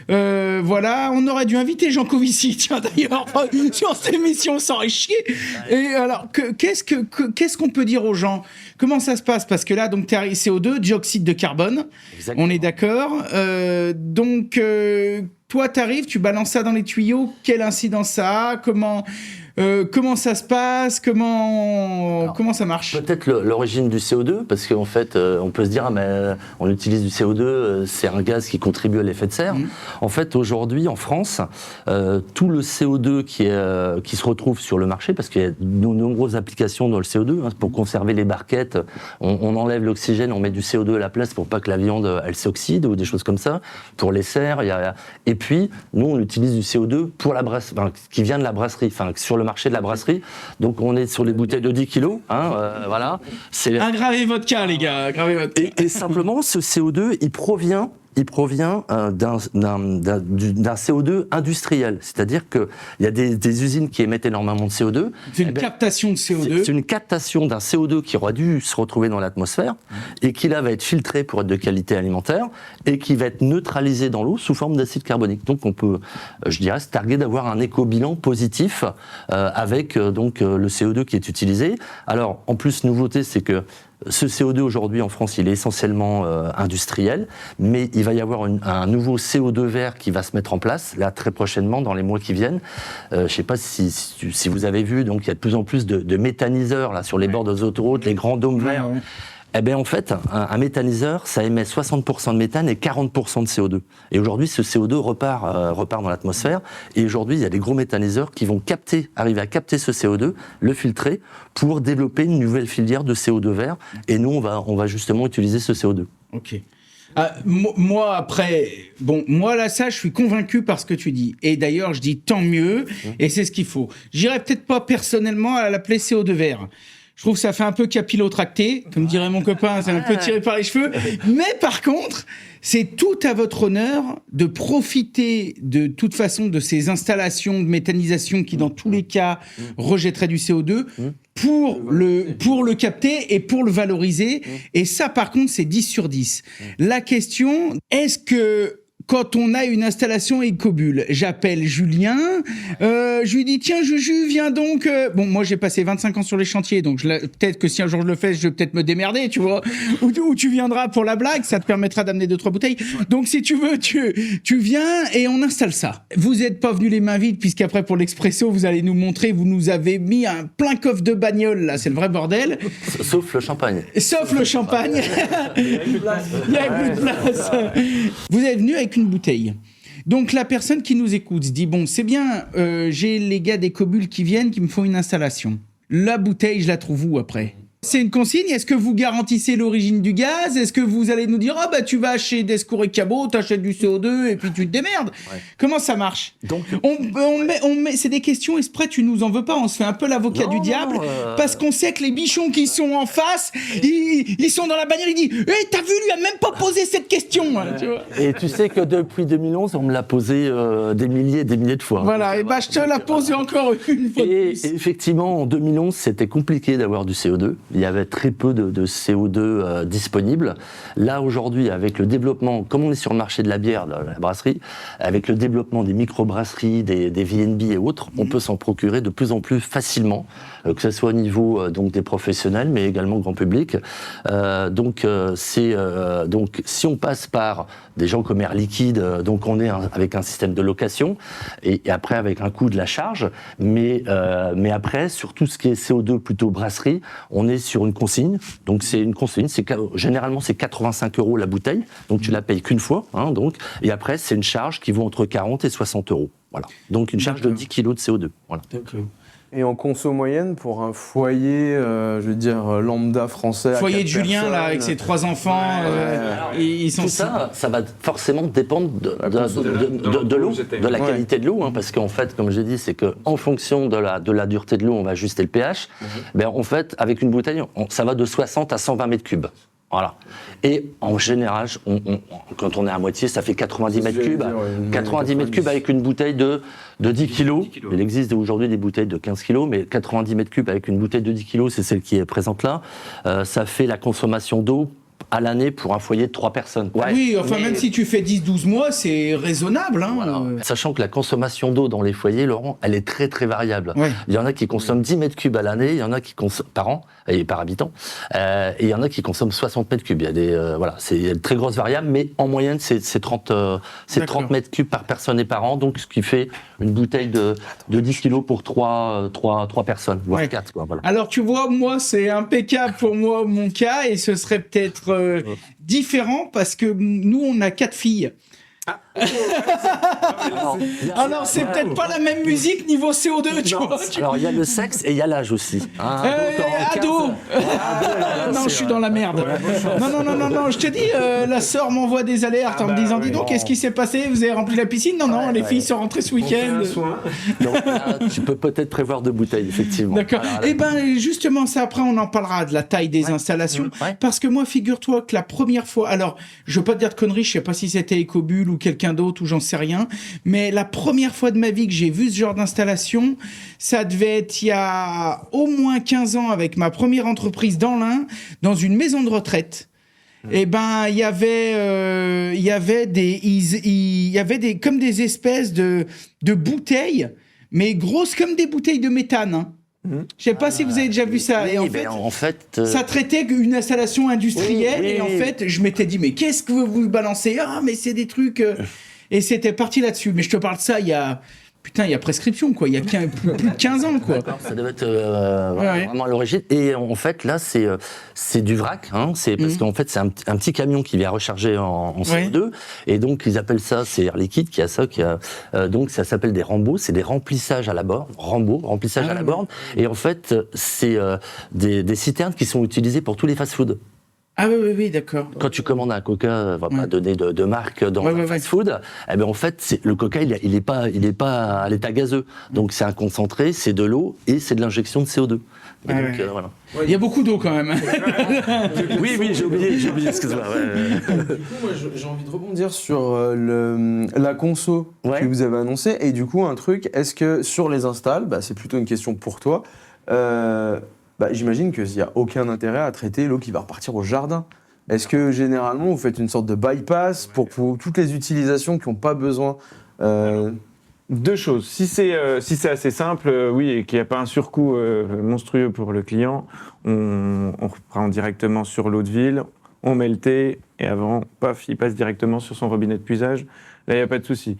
Voilà, on aurait dû inviter Jean Covici, tiens d'ailleurs, sur cette émission, sans chier. Et alors, qu'est-ce qu'on peut dire aux gens ? Comment ça se passe ? Parce que là, donc, CO2, dioxyde de carbone. Exactement. On est d'accord. Donc, toi, t'arrives, tu balances ça dans les tuyaux. Quelle incidence ça a ? Comment Comment ça se passe ? Comment ça marche ? Peut-être l'origine du CO2, parce qu'en fait, on peut se dire, mais on utilise du CO2, c'est un gaz qui contribue à l'effet de serre. En fait, aujourd'hui, en France, tout le CO2 qui se retrouve sur le marché, parce qu'il y a de nombreuses applications dans le CO2, hein, pour conserver les barquettes, on enlève l'oxygène, on met du CO2 à la place pour pas que la viande elle s'oxyde ou des choses comme ça. Pour les serres, et puis nous on utilise du CO2 pour la qui vient de la brasserie, sur le marché de la brasserie. Donc on est sur les bouteilles de 10 kilos, voilà. Aggravez votre cas, les gars. Et simplement, ce CO2, il provient d'un CO2 industriel. C'est-à-dire qu'il y a des usines qui émettent énormément de CO2. C'est une captation de CO2. C'est une captation d'un CO2 qui aurait dû se retrouver dans l'atmosphère et qui là va être filtré pour être de qualité alimentaire et qui va être neutralisé dans l'eau sous forme d'acide carbonique. Donc on peut, je dirais, se targuer d'avoir un éco-bilan positif avec le CO2 qui est utilisé. Alors, en plus, nouveauté, c'est que ce CO2 aujourd'hui en France, il est essentiellement industriel, mais il va y avoir un nouveau CO2 vert qui va se mettre en place, là très prochainement, dans les mois qui viennent. Je ne sais pas si vous avez vu, donc il y a de plus en plus de méthaniseurs là, sur les bords des autoroutes, les grands dômes verts. Eh bien, en fait, un méthaniseur, ça émet 60% de méthane et 40% de CO2. Et aujourd'hui, ce CO2 repart dans l'atmosphère. Et aujourd'hui, il y a des gros méthaniseurs qui vont arriver à capter ce CO2, le filtrer, pour développer une nouvelle filière de CO2 vert. Et nous, on va justement utiliser ce CO2. Ok. Moi, là, ça, je suis convaincu par ce que tu dis. Et d'ailleurs, je dis tant mieux, et c'est ce qu'il faut. J'irais peut-être pas personnellement à l'appeler CO2 vert. Je trouve que ça fait un peu capillotracté, comme dirait mon copain, c'est un peu tiré par les cheveux. Mais par contre, c'est tout à votre honneur de profiter de toute façon de ces installations de méthanisation qui, dans tous les cas, rejetteraient du CO2 pour le capter et pour le valoriser. Et ça, par contre, c'est 10 sur 10. La question, est-ce que quand on a une installation écobule, j'appelle Julien, je lui dis tiens Juju, viens donc. Bon, moi j'ai passé 25 ans sur les chantiers, donc peut-être que si un jour je le fais, je vais peut-être me démerder, tu vois. Ou tu viendras pour la blague, ça te permettra d'amener 2-3 bouteilles. Donc si tu veux, tu viens et on installe ça. Vous n'êtes pas venus les mains vides, puisqu'après pour l'expresso, vous allez nous montrer, vous nous avez mis un plein coffre de bagnole, là, c'est le vrai bordel. Sauf le champagne. Sauf le champagne. Il n'y a plus de place. Vous êtes venus avec une bouteille. Donc la personne qui nous écoute se dit bon, c'est bien, j'ai les gars des Cobules qui viennent, qui me font une installation. La bouteille, je la trouve où après ? C'est une consigne. Est-ce que vous garantissez l'origine du gaz ? Est-ce que vous allez nous dire tu vas chez Descours et Cabot, t'achètes du CO2 et puis tu te démerdes ? Comment ça marche ? Donc on met, c'est des questions exprès, tu nous en veux pas, on se fait un peu l'avocat du diable parce qu'on sait que les bichons qui sont en face, ils sont dans la bagnole, ils disent t'as vu, lui a même pas posé cette question, tu vois. Et tu sais que depuis 2011, on me l'a posé des milliers de fois. Voilà, et je te la pose encore une fois de plus. Et effectivement, en 2011, c'était compliqué d'avoir du CO2. Il y avait très peu de CO2 disponible. Là, aujourd'hui, avec le développement, comme on est sur le marché de la bière, de la brasserie, avec le développement des micro-brasseries, des VNB et autres, on peut s'en procurer de plus en plus facilement, que ce soit au niveau donc des professionnels, mais également grand public. Donc, si on passe par des gens comme Air Liquide, donc on est avec un système de location, et après avec un coût de la charge, mais après, sur tout ce qui est CO2 plutôt brasserie, on est sur une consigne. Donc c'est une consigne, généralement c'est 85 € la bouteille, donc tu la payes qu'une fois, et après c'est une charge qui vaut entre 40 et 60 €. Voilà. Donc une charge de 10 kg de CO2. Voilà. Et en conso moyenne, pour un foyer, lambda français... Foyer de Julien, personnes, là, avec ses 3 enfants, ils sont... Tout ça va forcément dépendre de l'eau, de la qualité de l'eau, parce qu'en fait, comme j'ai dit, c'est qu'en fonction de la dureté de l'eau, on va ajuster le pH. En fait, avec une bouteille, ça va de 60 à 120 mètres cubes. Voilà. Et en général, quand on est à moitié, ça fait 90 mètres cubes. 90 mètres cubes avec une bouteille de 10 kilos. Il existe aujourd'hui des bouteilles de 15 kilos, mais 90 mètres cubes avec une bouteille de 10 kilos, c'est celle qui est présente là. Ça fait la consommation d'eau à l'année pour un foyer de 3 personnes. Ouais. Oui, enfin, Mais- même si tu fais 10-12 mois, c'est raisonnable. Hein. Voilà. Sachant que la consommation d'eau dans les foyers, Laurent, elle est très très variable. Ouais. Il y en a qui consomment 10 mètres cubes à l'année, il y en a qui consomment par an et par habitant, et il y en a qui consomment 60 mètres cubes. Il y a des voilà, c'est une très grosse variable, mais en moyenne c'est 30 mètres cubes par personne et par an, donc ce qui fait une bouteille de 10 kilos pour 3 personnes, voire Ouais. 4 quoi. Voilà. Alors, tu vois, moi, c'est impeccable pour moi, mon cas, et ce serait peut-être différent parce que nous, on a 4 filles. Alors, c'est peut-être pas la même musique niveau CO2, tu vois. Alors il y a le sexe et il y a l'âge aussi. Hein, donc, en Ado Non, je suis dans la merde. Non, je te dis, la sœur m'envoie des alertes en me disant, dis donc, qu'est-ce qui s'est passé? Vous avez rempli la piscine? Non, les filles sont rentrées ce week-end. Donc là, tu peux peut-être prévoir 2 bouteilles, effectivement. D'accord. Alors, Eh ben, justement, ça, après, on en parlera de la taille des installations. Ouais. Parce que moi, figure-toi que la première fois, alors, je veux pas te dire de conneries, je sais pas si c'était Ecobull ou quelqu'un d'autre ou j'en sais rien, mais la première fois de ma vie que j'ai vu ce genre d'installation, ça devait être il y a au moins 15 ans avec ma première entreprise dans l'Ain, dans une maison de retraite. Et ben, il y avait des comme des espèces de bouteilles, mais grosses comme des bouteilles de méthane. Hein. Je sais pas si vous avez déjà vu ça. oui, Et en fait, ça traitait une installation industrielle. Oui. Et en fait, je m'étais dit, mais qu'est-ce que vous balancez? Ah, mais c'est des trucs. Et c'était parti là-dessus. Mais je te parle de ça il y a prescription, quoi. Il y a plus de 15 ans, quoi. ça devait être Ouais. vraiment à l'origine. Et en fait, là, c'est du vrac. Hein, c'est parce qu'en fait, c'est un petit camion qui vient recharger en CO2. Et donc, ils appellent ça, c'est Air Liquide qui a ça. Donc, ça s'appelle des Rambo. C'est des remplissages à la borne. Remplissage à la borne. Et en fait, c'est des citernes qui sont utilisées pour tous les fast-foods. Ah oui, d'accord. Quand tu commandes un Coca, on va pas donner de marque dans un fast-food, eh ben en fait, le Coca, il est pas à l'état gazeux. Donc c'est un concentré, c'est de l'eau et c'est de l'injection de CO2. Et donc, voilà. Il y a beaucoup d'eau quand même. Oui, j'ai oublié, excuse-moi. Du coup, moi, j'ai envie de rebondir sur la conso que vous avez annoncée. Et du coup, un truc, est-ce que sur les installs, c'est plutôt une question pour toi, j'imagine qu'il n'y a aucun intérêt à traiter l'eau qui va repartir au jardin. Est-ce que généralement, vous faites une sorte de bypass pour toutes les utilisations qui n'ont pas besoin 2 choses. Si c'est assez simple, oui, et qu'il n'y a pas un surcoût monstrueux pour le client, on reprend directement sur l'eau de ville, on met le thé, et avant, paf, il passe directement sur son robinet de puisage. Là, il n'y a pas de souci.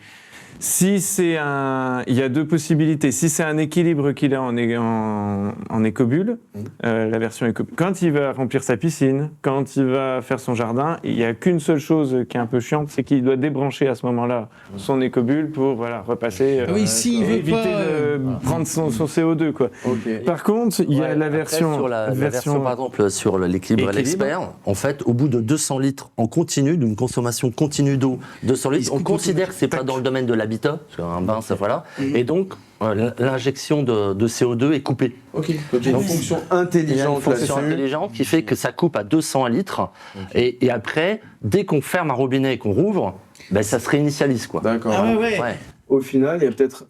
Si il y a 2 possibilités. Si c'est un équilibre qu'il a en écobulle, la version écobulle, quand il va remplir sa piscine, quand il va faire son jardin, il n'y a qu'une seule chose qui est un peu chiante, c'est qu'il doit débrancher à ce moment-là son écobulle pour repasser. s'il veut éviter pas, de prendre son CO2, quoi. Okay. Par contre, il y a la Après, version sur la version, par exemple, sur l'équilibre et l'expert, en fait, au bout de 200 litres en continu, d'une consommation continue d'eau, 200 litres, on considère que c'est pas dans le domaine de l'habitat, parce qu'un bain, ça voilà, et donc l'injection de CO2 est coupée. Ok. Donc, il y a une fonction intelligente. Il y a une fonction là-dessus. intelligente qui fait que ça coupe à 200 litres, et après, dès qu'on ferme un robinet et qu'on rouvre, ça se réinitialise, quoi. D'accord. Ah ouais. Au final, il y a peut-être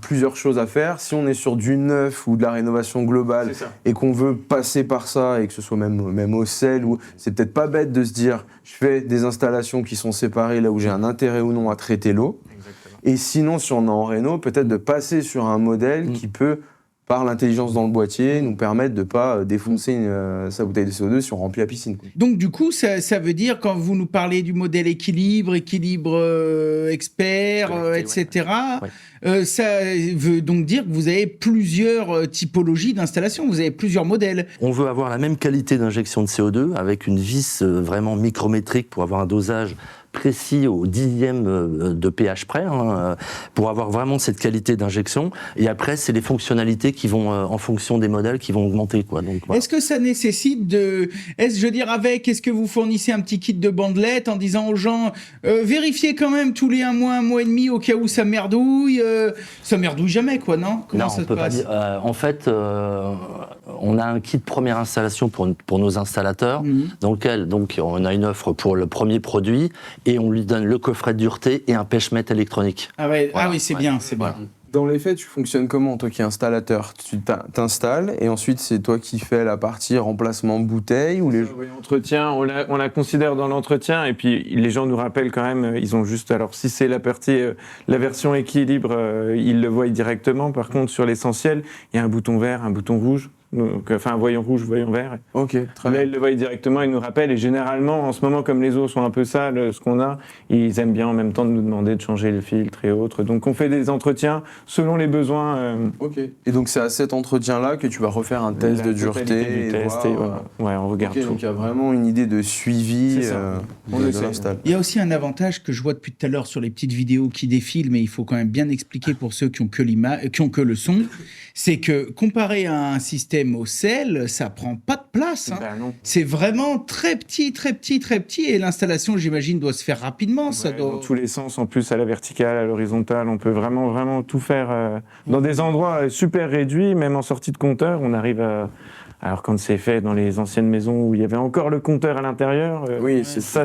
plusieurs choses à faire. Si on est sur du neuf ou de la rénovation globale et qu'on veut passer par ça et que ce soit même au sel, c'est peut-être pas bête de se dire je fais des installations qui sont séparées là où j'ai un intérêt ou non à traiter l'eau. Et sinon, si on est en réno, peut-être de passer sur un modèle qui peut, par l'intelligence dans le boîtier, nous permettre de ne pas défoncer sa bouteille de CO2 si on remplit la piscine. Donc du coup, ça veut dire, quand vous nous parlez du modèle équilibre expert, etc., ça veut donc dire que vous avez plusieurs typologies d'installation, vous avez plusieurs modèles. On veut avoir la même qualité d'injection de CO2 avec une vis vraiment micrométrique pour avoir un dosage précis au 10e de pH près, pour avoir vraiment cette qualité d'injection. Et après, c'est les fonctionnalités qui vont, en fonction des modèles, qui vont augmenter, quoi. Donc, voilà. Est-ce que ça nécessite est-ce que vous fournissez un petit kit de bandelettes en disant aux gens, vérifiez quand même tous les 1 mois et demi au cas où ça merdouille, ça merdouille jamais, quoi, non? Comment ça se passe? Pas dire. En fait, on a un kit de première installation pour nos installateurs, dans lequel on a une offre pour le premier produit, et on lui donne le coffret de dureté et un pêche-mètre électronique. Ah oui, c'est bien, c'est bien. Dans les faits, tu fonctionnes comment, toi qui es installateur? Tu t'installes et ensuite c'est toi qui fais la partie remplacement bouteille ou les... Oui, entretien, on la considère dans l'entretien et puis les gens nous rappellent quand même, ils ont juste, alors si c'est la partie, la version équilibre, ils le voient directement. Par contre, sur l'essentiel, il y a un bouton vert, un bouton rouge. Donc, enfin, un voyant rouge, voyant vert. Ok, très bien. Là, ils le voient directement, ils nous rappellent. Et généralement, en ce moment, comme les eaux sont un peu sales, ce qu'on a, ils aiment bien en même temps de nous demander de changer le filtre et autres. Donc, on fait des entretiens selon les besoins. Ok. Et donc, c'est à cet entretien-là que tu vas refaire un test de dureté. Ouais, on regarde tout. Donc, il y a vraiment une idée de suivi de l'install. Il y a aussi un avantage que je vois depuis tout à l'heure sur les petites vidéos qui défilent, mais il faut quand même bien expliquer pour ceux qui ont que le son, c'est que comparé à un système au sel, ça prend pas de place. Hein. Non. C'est vraiment très petit, et l'installation, j'imagine, doit se faire rapidement. Ça doit... Dans tous les sens, en plus à la verticale, à l'horizontale, on peut vraiment tout faire dans des endroits super réduits, même en sortie de compteur, on arrive à... Alors quand c'est fait dans les anciennes maisons où il y avait encore le compteur à l'intérieur,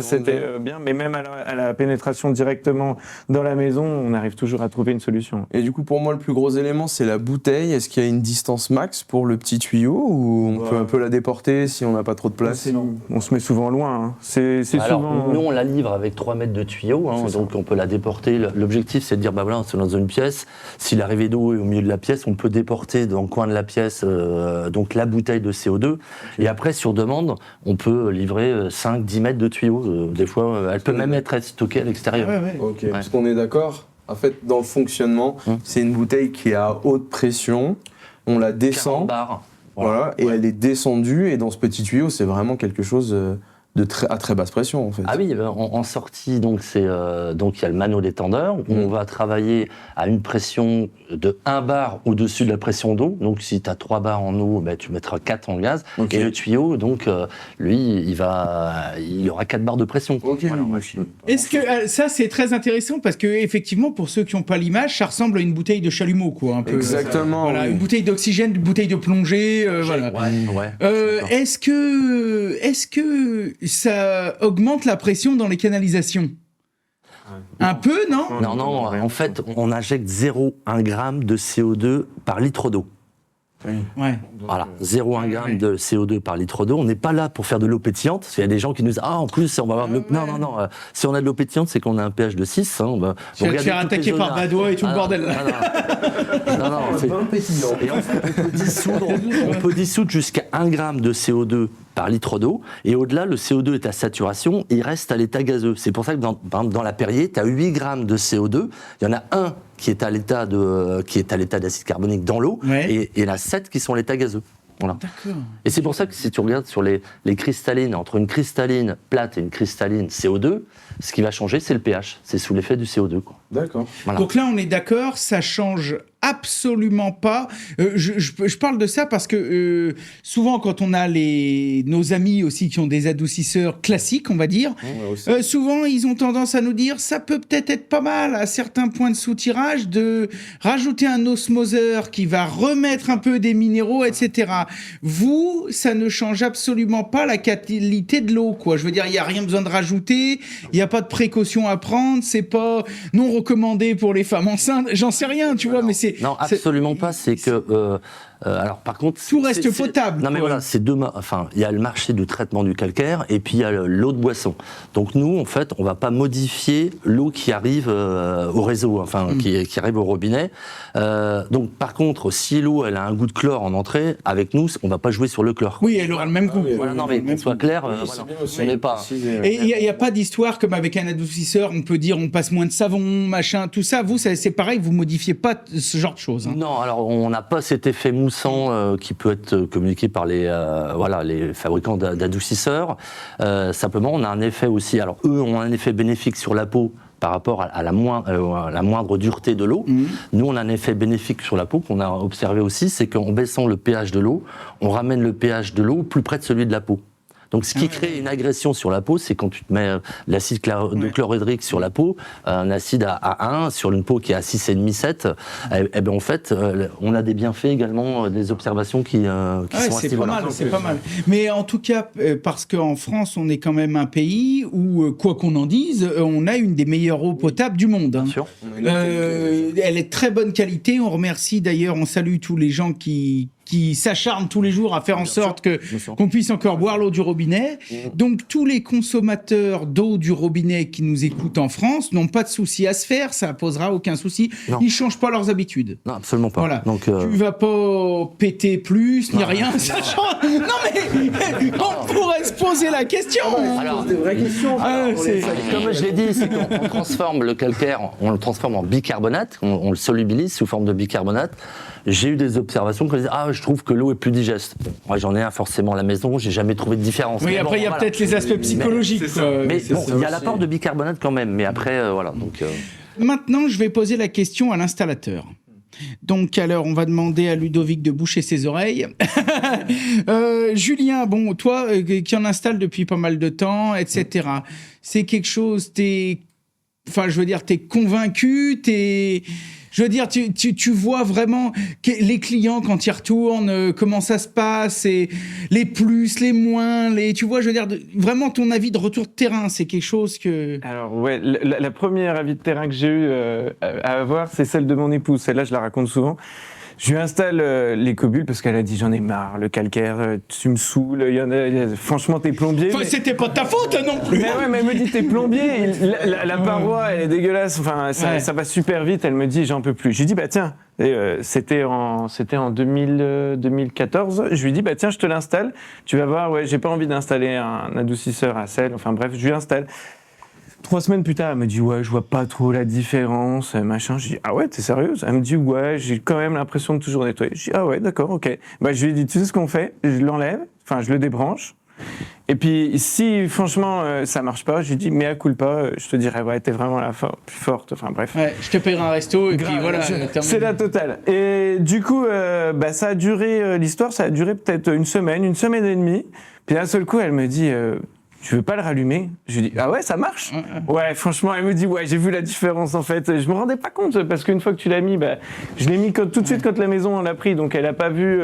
c'était bien, mais même à la pénétration directement dans la maison, on arrive toujours à trouver une solution. Et du coup, pour moi, le plus gros élément, c'est la bouteille. Est-ce qu'il y a une distance max pour le petit tuyau ou on peut un peu la déporter si on n'a pas trop de place? On se met souvent loin. Hein. C'est Alors, souvent... nous, on la livre avec 3 mètres de tuyau, hein, donc on peut la déporter. L'objectif, c'est de dire, bah voilà, c'est dans une pièce. Si l'arrivée d'eau est au milieu de la pièce, on peut déporter dans le coin de la pièce donc la bouteille de CO2. Et après, sur demande, on peut livrer 5-10 mètres de tuyaux. Des fois, elle peut même être stockée à l'extérieur. Ok, parce qu'on est d'accord. En fait, dans le fonctionnement, c'est une bouteille qui est à haute pression. On la descend. 40 bars. Voilà, et elle est descendue. Et dans ce petit tuyau, c'est vraiment quelque chose à très basse pression, en fait. Ah oui, en sortie, donc il y a le mano détendeur. On va travailler à une pression de 1 bar au-dessus de la pression d'eau. Donc si tu as 3 bars en eau, tu mettras 4 en gaz. Okay. Et le tuyau, donc lui, il aura 4 bars de pression. Okay. Voilà. Est-ce que ça, c'est très intéressant parce que effectivement, pour ceux qui n'ont pas l'image, ça ressemble à une bouteille de chalumeau, quoi. Un peu, exactement. Voilà, oui. Une bouteille d'oxygène, une bouteille de plongée. Voilà. Est-ce que ça augmente la pression dans les canalisations? Un peu, non? Non, en fait, on injecte 0,1 g de CO2 par litre d'eau. Ouais. Voilà, 0,1 g de CO2 par litre d'eau. On n'est pas là pour faire de l'eau pétillante. Parce qu'il y a des gens qui nous disent en plus, on va avoir de l'eau. Non. Si on a de l'eau pétillante, c'est qu'on a un pH de 6. Hein, tu vas te faire attaquer par Badois et tout le bordel. Non, c'est pétillant. Et en fait, on peut dissoudre jusqu'à 1 g de CO2 par litre d'eau, et au-delà, le CO2 est à saturation, il reste à l'état gazeux. C'est pour ça que dans la Perrier, tu as 8 grammes de CO2, il y en a un qui est à l'état d'acide carbonique dans l'eau, et il y en a 7 qui sont à l'état gazeux. Voilà. D'accord. Et c'est pour ça que si tu regardes sur les cristallines, entre une cristalline plate et une cristalline CO2, ce qui va changer, c'est le pH. C'est sous l'effet du CO2. Quoi. D'accord. Voilà. Donc là, on est d'accord, ça change absolument pas. Je parle de ça parce que souvent, quand on a nos amis aussi qui ont des adoucisseurs classiques, on va dire, souvent, ils ont tendance à nous dire ça peut peut-être être pas mal à certains points de soutirage de rajouter un osmoseur qui va remettre un peu des minéraux, etc. Vous, ça ne change absolument pas la qualité de l'eau, quoi. Je veux dire, il n'y a rien besoin de rajouter, il n'y a pas de précaution à prendre, c'est pas non recommandé pour les femmes enceintes, j'en sais rien, tu vois, mais c'est... Non, absolument pas, c'est que... alors par contre, tout reste potable. Non mais voilà, c'est enfin, il y a le marché du traitement du calcaire et puis il y a l'eau de boisson. Donc nous, en fait, on va pas modifier l'eau qui arrive au réseau, enfin qui arrive au robinet. Donc par contre, si l'eau elle a un goût de chlore en entrée, avec nous, on va pas jouer sur le chlore. Oui, elle aura le même goût. Voilà, non mais qu'on soit clair, on n'est pas. Et il y a pas d'histoire comme avec un adoucisseur, on peut dire on passe moins de savon, machin, tout ça. Vous, c'est pareil, vous modifiez pas ce genre de choses. Hein. Non, alors on n'a pas cet effet moussant qui peut être communiqué par les fabricants d'adoucisseurs. Simplement, on a un effet aussi. Alors eux ont un effet bénéfique sur la peau par rapport à la moindre dureté de l'eau. Nous, on a un effet bénéfique sur la peau qu'on a observé aussi, c'est qu'en baissant le pH de l'eau, on ramène le pH de l'eau plus près de celui de la peau. Donc ce qui crée une agression sur la peau, c'est quand tu te mets l'acide de chlorhydrique sur la peau, un acide à 1 sur une peau qui est à 6,5, 7, et ben en fait, on a des bienfaits également, des observations qui sont assez c'est pas mal. Mais en tout cas, parce qu'en France, on est quand même un pays où, quoi qu'on en dise, on a une des meilleures eaux potables du monde. Bien sûr. Elle est de très bonne qualité. On remercie d'ailleurs, on salue tous les gens qui s'acharnent tous les jours à faire en sorte qu'on puisse encore boire l'eau du robinet. Donc tous les consommateurs d'eau du robinet qui nous écoutent en France n'ont pas de souci à se faire, ça posera aucun souci. Non. Ils changent pas leurs habitudes. Non, absolument pas. Voilà. Donc, tu vas pas péter plus ni rien. Ça change. Non mais on pourrait se poser la question. Alors, C'est des vraies questions. comme je l'ai dit, c'est qu'on transforme le calcaire, on le transforme en bicarbonate, on le solubilise sous forme de bicarbonate. J'ai eu des observations qui disaient je trouve que l'eau est plus digeste. Moi, j'en ai un forcément à la maison, j'ai jamais trouvé de différence. Oui, mais après, il y a peut-être les aspects psychologiques. Mais bon, il y a l'apport de bicarbonate quand même. Mais après, voilà. Donc, Maintenant, je vais poser la question à l'installateur. Donc, alors, on va demander à Ludovic de boucher ses oreilles. Julien, bon, toi, qui en installe depuis pas mal de temps, etc. C'est quelque chose, t'es convaincu, je veux dire, tu vois vraiment les clients quand ils retournent, comment ça se passe, et les plus, les moins, tu vois, je veux dire, vraiment ton avis de retour de terrain, c'est quelque chose que... Alors ouais, la première avis de terrain que j'ai eu à avoir, c'est celle de mon épouse. Celle-là, je la raconte souvent. Je lui installe les cobules parce qu'elle a dit j'en ai marre, le calcaire, tu me saoules, franchement t'es plombier. Enfin, c'était pas ta faute non plus. Mais ouais, mais elle me dit t'es plombier, la paroi elle est dégueulasse, enfin ça va super vite, elle me dit j'en peux plus. Je lui dis bah tiens, c'était en 2014, je lui dis bah tiens je te l'installe, tu vas voir, ouais j'ai pas envie d'installer un adoucisseur à sel, enfin bref je lui installe. 3 semaines plus tard, elle me dit ouais, je vois pas trop la différence, machin. Je dis ah ouais, t'es sérieuse? Elle me dit ouais, j'ai quand même l'impression de toujours nettoyer. Je dis ah ouais, d'accord, ok. Bah je lui ai dit tu sais ce qu'on fait? Je l'enlève, enfin je le débranche. Et puis si franchement ça marche pas, je lui dis mea culpa, je te dirais ouais, t'es vraiment la plus forte. Enfin bref. Ouais, je te paierai un resto et puis voilà. C'est la totale. Et du coup, ça a duré l'histoire, ça a duré peut-être une semaine et demie. Puis d'un seul coup, elle me dit tu veux pas le rallumer? Je lui dis ah ouais, ça marche. Ouais, franchement, elle me dit ouais, j'ai vu la différence en fait. Je me rendais pas compte parce qu'une fois que tu l'as mis, je l'ai mis tout de suite quand la maison on l'a pris, donc elle a pas vu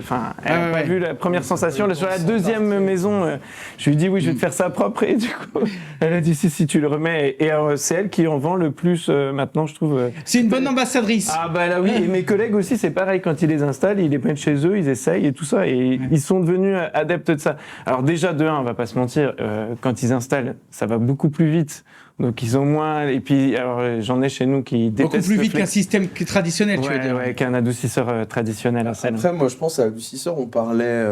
pas vu la première sensation. Là, sur la deuxième maison, je lui dis oui, je vais te faire ça propre et du coup, elle a dit si tu le remets et c'est elle qui en vend le plus maintenant, je trouve. C'est une bonne ambassadrice. Ah bah là oui, et mes collègues aussi, c'est pareil quand ils les installent, ils les prennent chez eux, ils essayent et tout ça et ils sont devenus adeptes de ça. Alors déjà de 1, on va pas se mentir. Quand ils installent, ça va beaucoup plus vite. Donc ils ont moins. Et puis alors j'en ai chez nous qui détestent. Beaucoup plus vite qu'un système traditionnel, tu veux dire. Ouais, qu'un adoucisseur traditionnel à sel. Après, moi, je pense à l'adoucisseur. On parlait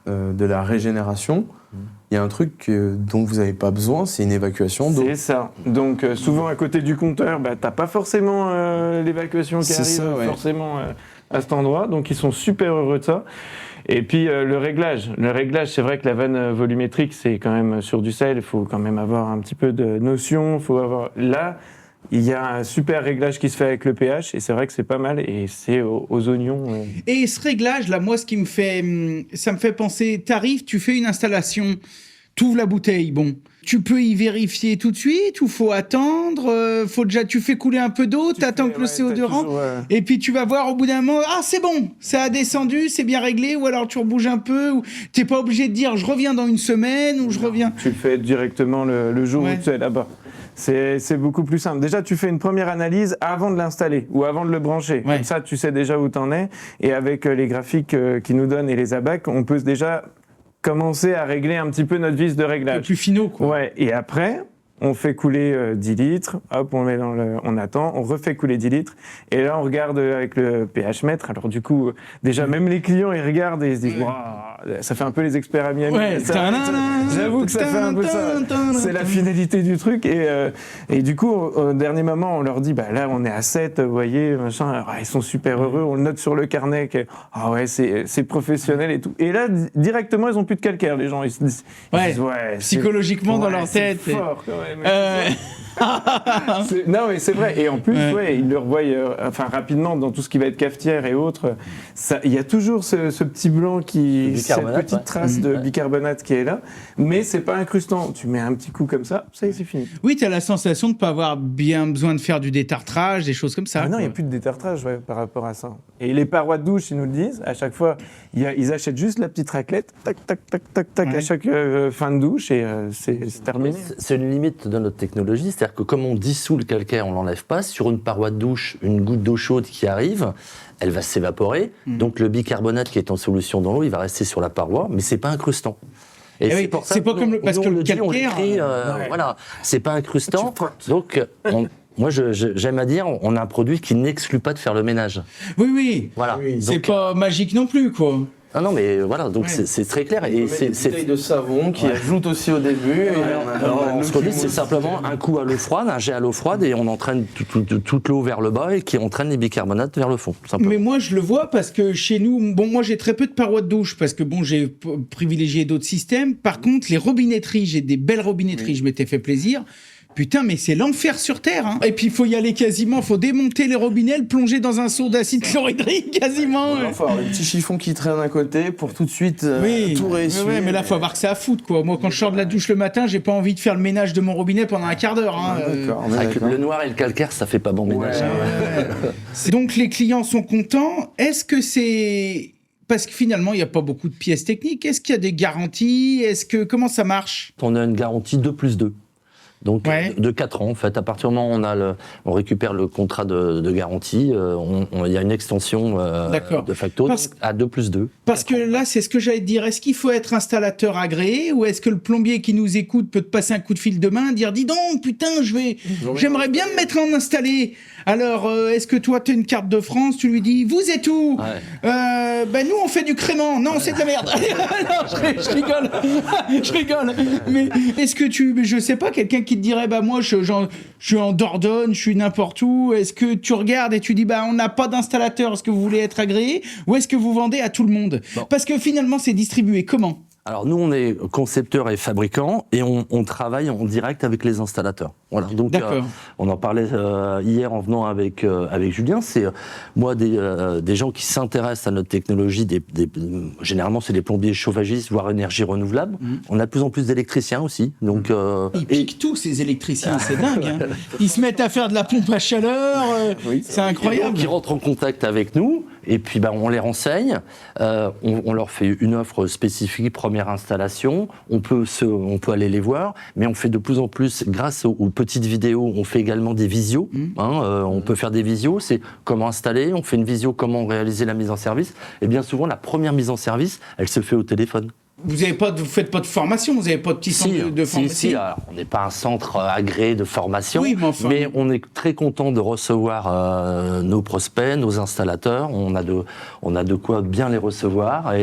de la régénération. Il y a un truc dont vous n'avez pas besoin, c'est une évacuation d'eau. C'est ça. Donc souvent à côté du compteur, t'as pas forcément l'évacuation qui arrive forcément à cet endroit. Donc ils sont super heureux de ça. Et puis le réglage, c'est vrai que la vanne volumétrique, c'est quand même sur du sel, il faut quand même avoir un petit peu de notion, faut avoir... Là, il y a un super réglage qui se fait avec le pH, et c'est vrai que c'est pas mal, et c'est aux oignons. Et ce réglage-là, moi, ça me fait penser, t'arrives, tu fais une installation, t'ouvres la bouteille, bon... Tu peux y vérifier tout de suite ou faut attendre, tu fais couler un peu d'eau, t'attends que le CO2 rentre, et puis tu vas voir au bout d'un moment, ah c'est bon, ça a descendu, c'est bien réglé, ou alors tu rebouges un peu, ou t'es pas obligé de dire je reviens dans une semaine, ou je reviens... Tu le fais directement le jour où tu es là-bas. C'est beaucoup plus simple. Déjà, tu fais une première analyse avant de l'installer ou avant de le brancher. Comme ça, tu sais déjà où t'en es, et avec les graphiques qu'ils nous donnent et les abacs, on peut déjà... commencer à régler un petit peu notre vis de réglage. Un peu plus finaux, quoi. Ouais, et après, on fait couler 10 litres, hop, on met on attend, on refait couler 10 litres, et là, on regarde avec le pH mètre. Alors, du coup, déjà, même les clients, ils regardent et ils se disent, waouh, ça fait un peu les experts à Miami. J'avoue que ça fait un peu ça. C'est la finalité du truc, et du coup, au dernier moment, on leur dit, là, on est à 7, vous voyez, machin. Alors, ils sont super heureux, on le note sur le carnet, c'est professionnel et tout. Et là, directement, ils ont plus de calcaire, les gens. Ils se disent, psychologiquement, dans leur tête. C'est fort, quand même. Non mais c'est vrai, et en plus ils le revoient rapidement dans tout ce qui va être cafetière et autres, il y a toujours ce petit blanc qui bicarbonate, petite trace de bicarbonate qui est là, mais c'est pas incrustant. Tu mets un petit coup comme ça, ça y est, c'est fini. Oui, tu as la sensation de ne pas avoir bien besoin de faire du détartrage, des choses comme ça. Ah non, il quoi. n'y a plus de détartrage par rapport à ça. Et les parois de douche, ils nous le disent, à chaque fois, ils achètent juste la petite raclette, tac, tac, tac, tac, tac, Ouais. à chaque fin de douche, et c'est terminé. C'est une limite de notre technologie, c'est-à-dire que comme on dissout le calcaire, on l'enlève pas, sur une paroi de douche, une goutte d'eau chaude qui arrive, elle va s'évaporer, donc le bicarbonate qui est en solution dans l'eau, il va rester sur la paroi, mais c'est pas incrustant. Et Eh oui, c'est pas comme parce que le dit, on calcaire, l'écrit, voilà, c'est pas incrustant, donc moi j'aime à dire, on a un produit qui n'exclut pas de faire le ménage. Oui. Voilà. C'est Donc, pas magique non plus, quoi. ah non, mais voilà, donc Ouais. c'est très clair. Et C'est une bouteille de savon qui ajoute aussi au début. ce qu'on dit, c'est simplement un coup à l'eau froide, un jet à l'eau froide, et on entraîne toute l'eau vers le bas et qui entraîne les bicarbonates vers le fond. Simplement. Mais moi, je le vois parce que chez nous, bon, moi, j'ai très peu de parois de douche parce que bon, j'ai privilégié d'autres systèmes. Par contre, les robinetteries, j'ai des belles robinetteries, je m'étais fait plaisir. Putain, mais c'est l'enfer sur Terre, hein. Et puis, il faut y aller quasiment, faut démonter les robinets, le plonger dans un seau d'acide chlorhydrique, quasiment. Il faut avoir le petit chiffon qui traîne à côté pour tout de suite tout réessuyer. Ouais, mais là, faut avoir que ça à foutre, quoi. Moi, quand je sors de la douche le matin, j'ai pas envie de faire le ménage de mon robinet pendant un quart d'heure, hein. D'accord, on est Avec d'accord. le noir et le calcaire, ça fait pas bon ménage. Donc, les clients sont contents. Est-ce que c'est... Parce que finalement, il n'y a pas beaucoup de pièces techniques. Est-ce qu'il y a des garanties? Comment ça marche? On a une garantie 2+2. Donc, Ouais. de 4 ans, en fait. À partir du moment où on récupère le contrat de garantie, il y a une extension D'accord. de facto Parce- à 2+2. Parce que là, c'est ce que j'allais te dire. Est-ce qu'il faut être installateur agréé ou est-ce que le plombier qui nous écoute peut te passer un coup de fil demain, dire dis donc, putain, j'aimerais bien me mettre en installé. Alors, est-ce que toi, tu as une carte de France, tu lui dis, vous êtes où? Ben nous, on fait du crément. Non, c'est de la merde. Non, je rigole. Je rigole. Mais est-ce que je sais pas, quelqu'un qui te dirait, bah moi, je suis en Dordogne, je suis n'importe où. Est-ce que tu regardes et tu dis, bah on n'a pas d'installateur, est-ce que vous voulez être agréé? Ou est-ce que vous vendez à tout le monde? Bon. Parce que finalement, c'est distribué comment? Alors nous, on est concepteur et fabricant et on travaille en direct avec les installateurs. Voilà. Donc D'accord. on en parlait hier en venant avec Julien. C'est moi des gens qui s'intéressent à notre technologie. Généralement, c'est des plombiers chauffagistes, voire énergie renouvelable. On a de plus en plus d'électriciens aussi. Donc Ils piquent tous ces électriciens, c'est dingue. Hein. Ils se mettent à faire de la pompe à chaleur, c'est incroyable. qui rentrent en contact avec nous et puis on les renseigne, on leur fait une offre spécifique, première installation, on peut aller les voir, mais on fait de plus en plus, grâce aux petites vidéos, on fait également des visios, on peut faire des visios, c'est comment installer, on fait une visio, comment réaliser la mise en service, et bien souvent la première mise en service, elle se fait au téléphone. Vous faites pas de formation, vous n'avez pas de petit centre de formation. Si, alors, on n'est pas un centre agréé de formation, Oui, mais enfin- on est très content de recevoir nos prospects, nos installateurs. On a de quoi bien les recevoir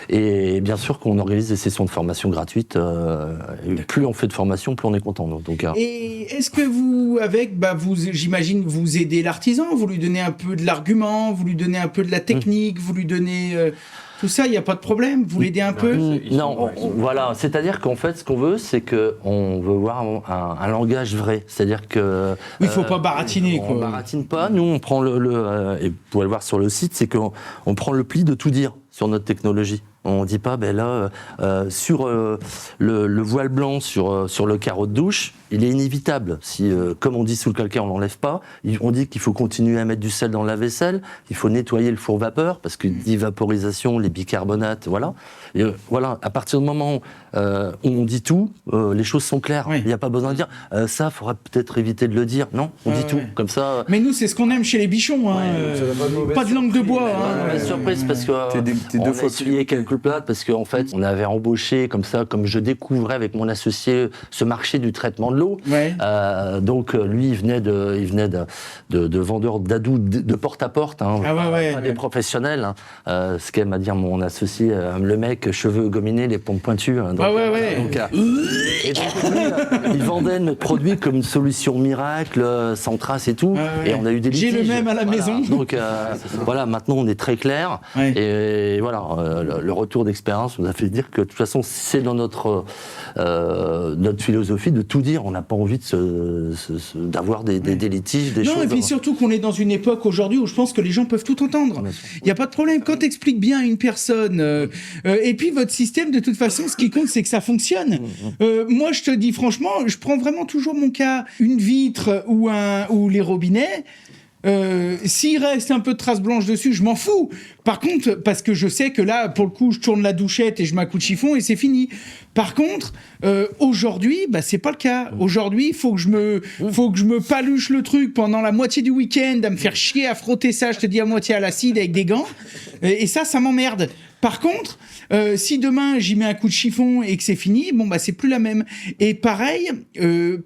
et bien sûr qu'on organise des sessions de formation gratuites. Et plus on fait de formation, plus on est content. Donc, Et est-ce que vous, j'imagine, vous aidez l'artisan, vous lui donnez un peu de l'argument, vous lui donnez un peu de la technique, vous lui donnez tout ça, il n'y a pas de problème, vous l'aidez un peu? Non, voilà. C'est-à-dire qu'en fait, ce qu'on veut, c'est qu'on veut voir un langage vrai. C'est-à-dire que... Oui, il ne faut pas baratiner, On quoi. baratine pas. Nous, on prend et vous pouvez le voir sur le site, c'est qu'on prend le pli de tout dire sur notre technologie. On dit pas, sur le voile blanc sur le carreau de douche, il est inévitable. Si, comme on dit sous le calcaire, on l'enlève pas. On dit qu'il faut continuer à mettre du sel dans la vaisselle, il faut nettoyer le four vapeur, parce que d'évaporisation, les bicarbonates, voilà. Et, voilà, à partir du moment où on dit tout, les choses sont claires. Oui. Il n'y a pas besoin de dire, ça, faudra peut-être éviter de le dire. Non, on dit tout. Comme ça... Mais nous, c'est ce qu'on aime chez les bichons, hein. Pas de langue de bois. On est surprise parce que T'es on deux a fois essuyé quelques plates parce qu'en fait on avait embauché comme ça, comme je découvrais avec mon associé ce marché du traitement de l'eau. Ouais. Donc lui il venait de vendeur d'adou de porte à porte, hein, pas des professionnels. Hein. Ce qu'aime à dire mon associé, le mec cheveux gominés, les pompes pointues. Hein, donc, donc, et donc, lui, il vendait notre produit comme une solution miracle, sans trace et tout. Et on a eu des J'ai litiges. le même à la maison. Donc voilà, maintenant on est très clair. Ouais. Et voilà, le retour d'expérience nous a fait dire que de toute façon, c'est dans notre philosophie de tout dire. On n'a pas envie d'avoir des litiges, des choses. Non, et puis surtout qu'on est dans une époque aujourd'hui où je pense que les gens peuvent tout entendre. Il n'y a pas de problème. Quand tu expliques bien à une personne, et puis votre système, de toute façon, ce qui compte, c'est que ça fonctionne. Moi, je te dis franchement, je prends vraiment toujours mon cas, une vitre ou les robinets. S'il reste un peu de traces blanches dessus, je m'en fous. Par contre, parce que je sais que là, pour le coup, je tourne la douchette et je mets un coup de chiffon et c'est fini. Par contre, aujourd'hui, c'est pas le cas. Aujourd'hui, faut que je me paluche le truc pendant la moitié du week-end à me faire chier à frotter ça, je te dis à moitié à l'acide avec des gants. Et ça m'emmerde. Par contre, si demain j'y mets un coup de chiffon et que c'est fini, c'est plus la même. Et pareil,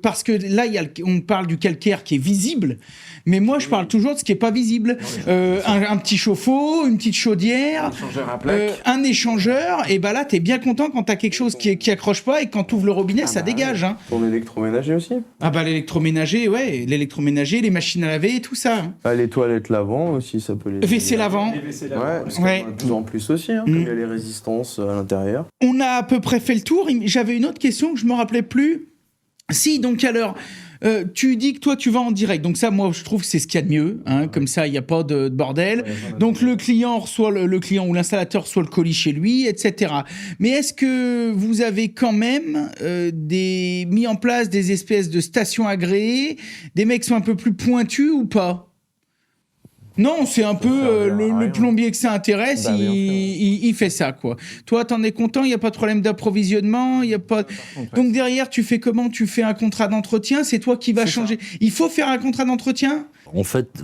parce que là, on parle du calcaire qui est visible, mais moi je parle toujours de ce qui est pas visible. Un petit chauffe-eau, une petite chaudière, un échangeur, et là t'es bien content quand t'as quelque chose qui accroche pas et quand t'ouvres le robinet, ça dégage. Hein. Ton électroménager aussi. L'électroménager, les machines à laver, tout ça. Les toilettes lavant aussi, ça peut les. WC lavant. Parce qu'on a de plus en plus aussi, comme il y a les résistances à l'intérieur. On a à peu près fait le tour. J'avais une autre question que je me rappelais plus. Si, donc alors, tu dis que toi tu vas en direct. Donc ça, moi, je trouve que c'est ce qu'il y a de mieux. Comme ça, il n'y a pas de bordel. Donc le client reçoit le client ou l'installateur reçoit le colis chez lui, etc. Mais est-ce que vous avez quand même mis en place des espèces de stations agréées, des mecs qui sont un peu plus pointus ou pas ? Non, c'est un peu le plombier que ça intéresse, il fait ça, quoi. Toi, t'en es content, il n'y a pas de problème d'approvisionnement, il y a pas. Donc derrière, tu fais comment ? Tu fais un contrat d'entretien, c'est toi qui vas changer. Il faut faire un contrat d'entretien ? En fait,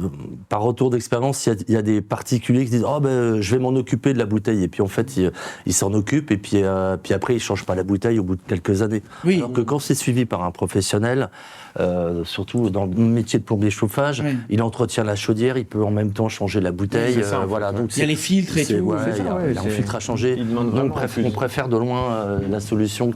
par retour d'expérience, il y a des particuliers qui disent je vais m'en occuper de la bouteille. Et puis en fait, ils s'en occupent et puis après, ils ne changent pas la bouteille au bout de quelques années. Oui. Alors que quand c'est suivi par un professionnel, surtout dans le métier de plombier chauffage, il entretient la chaudière, il peut en même temps changer la bouteille. Donc il y a les filtres et tout. Il y a un filtre à changer. Donc on préfère de loin la solution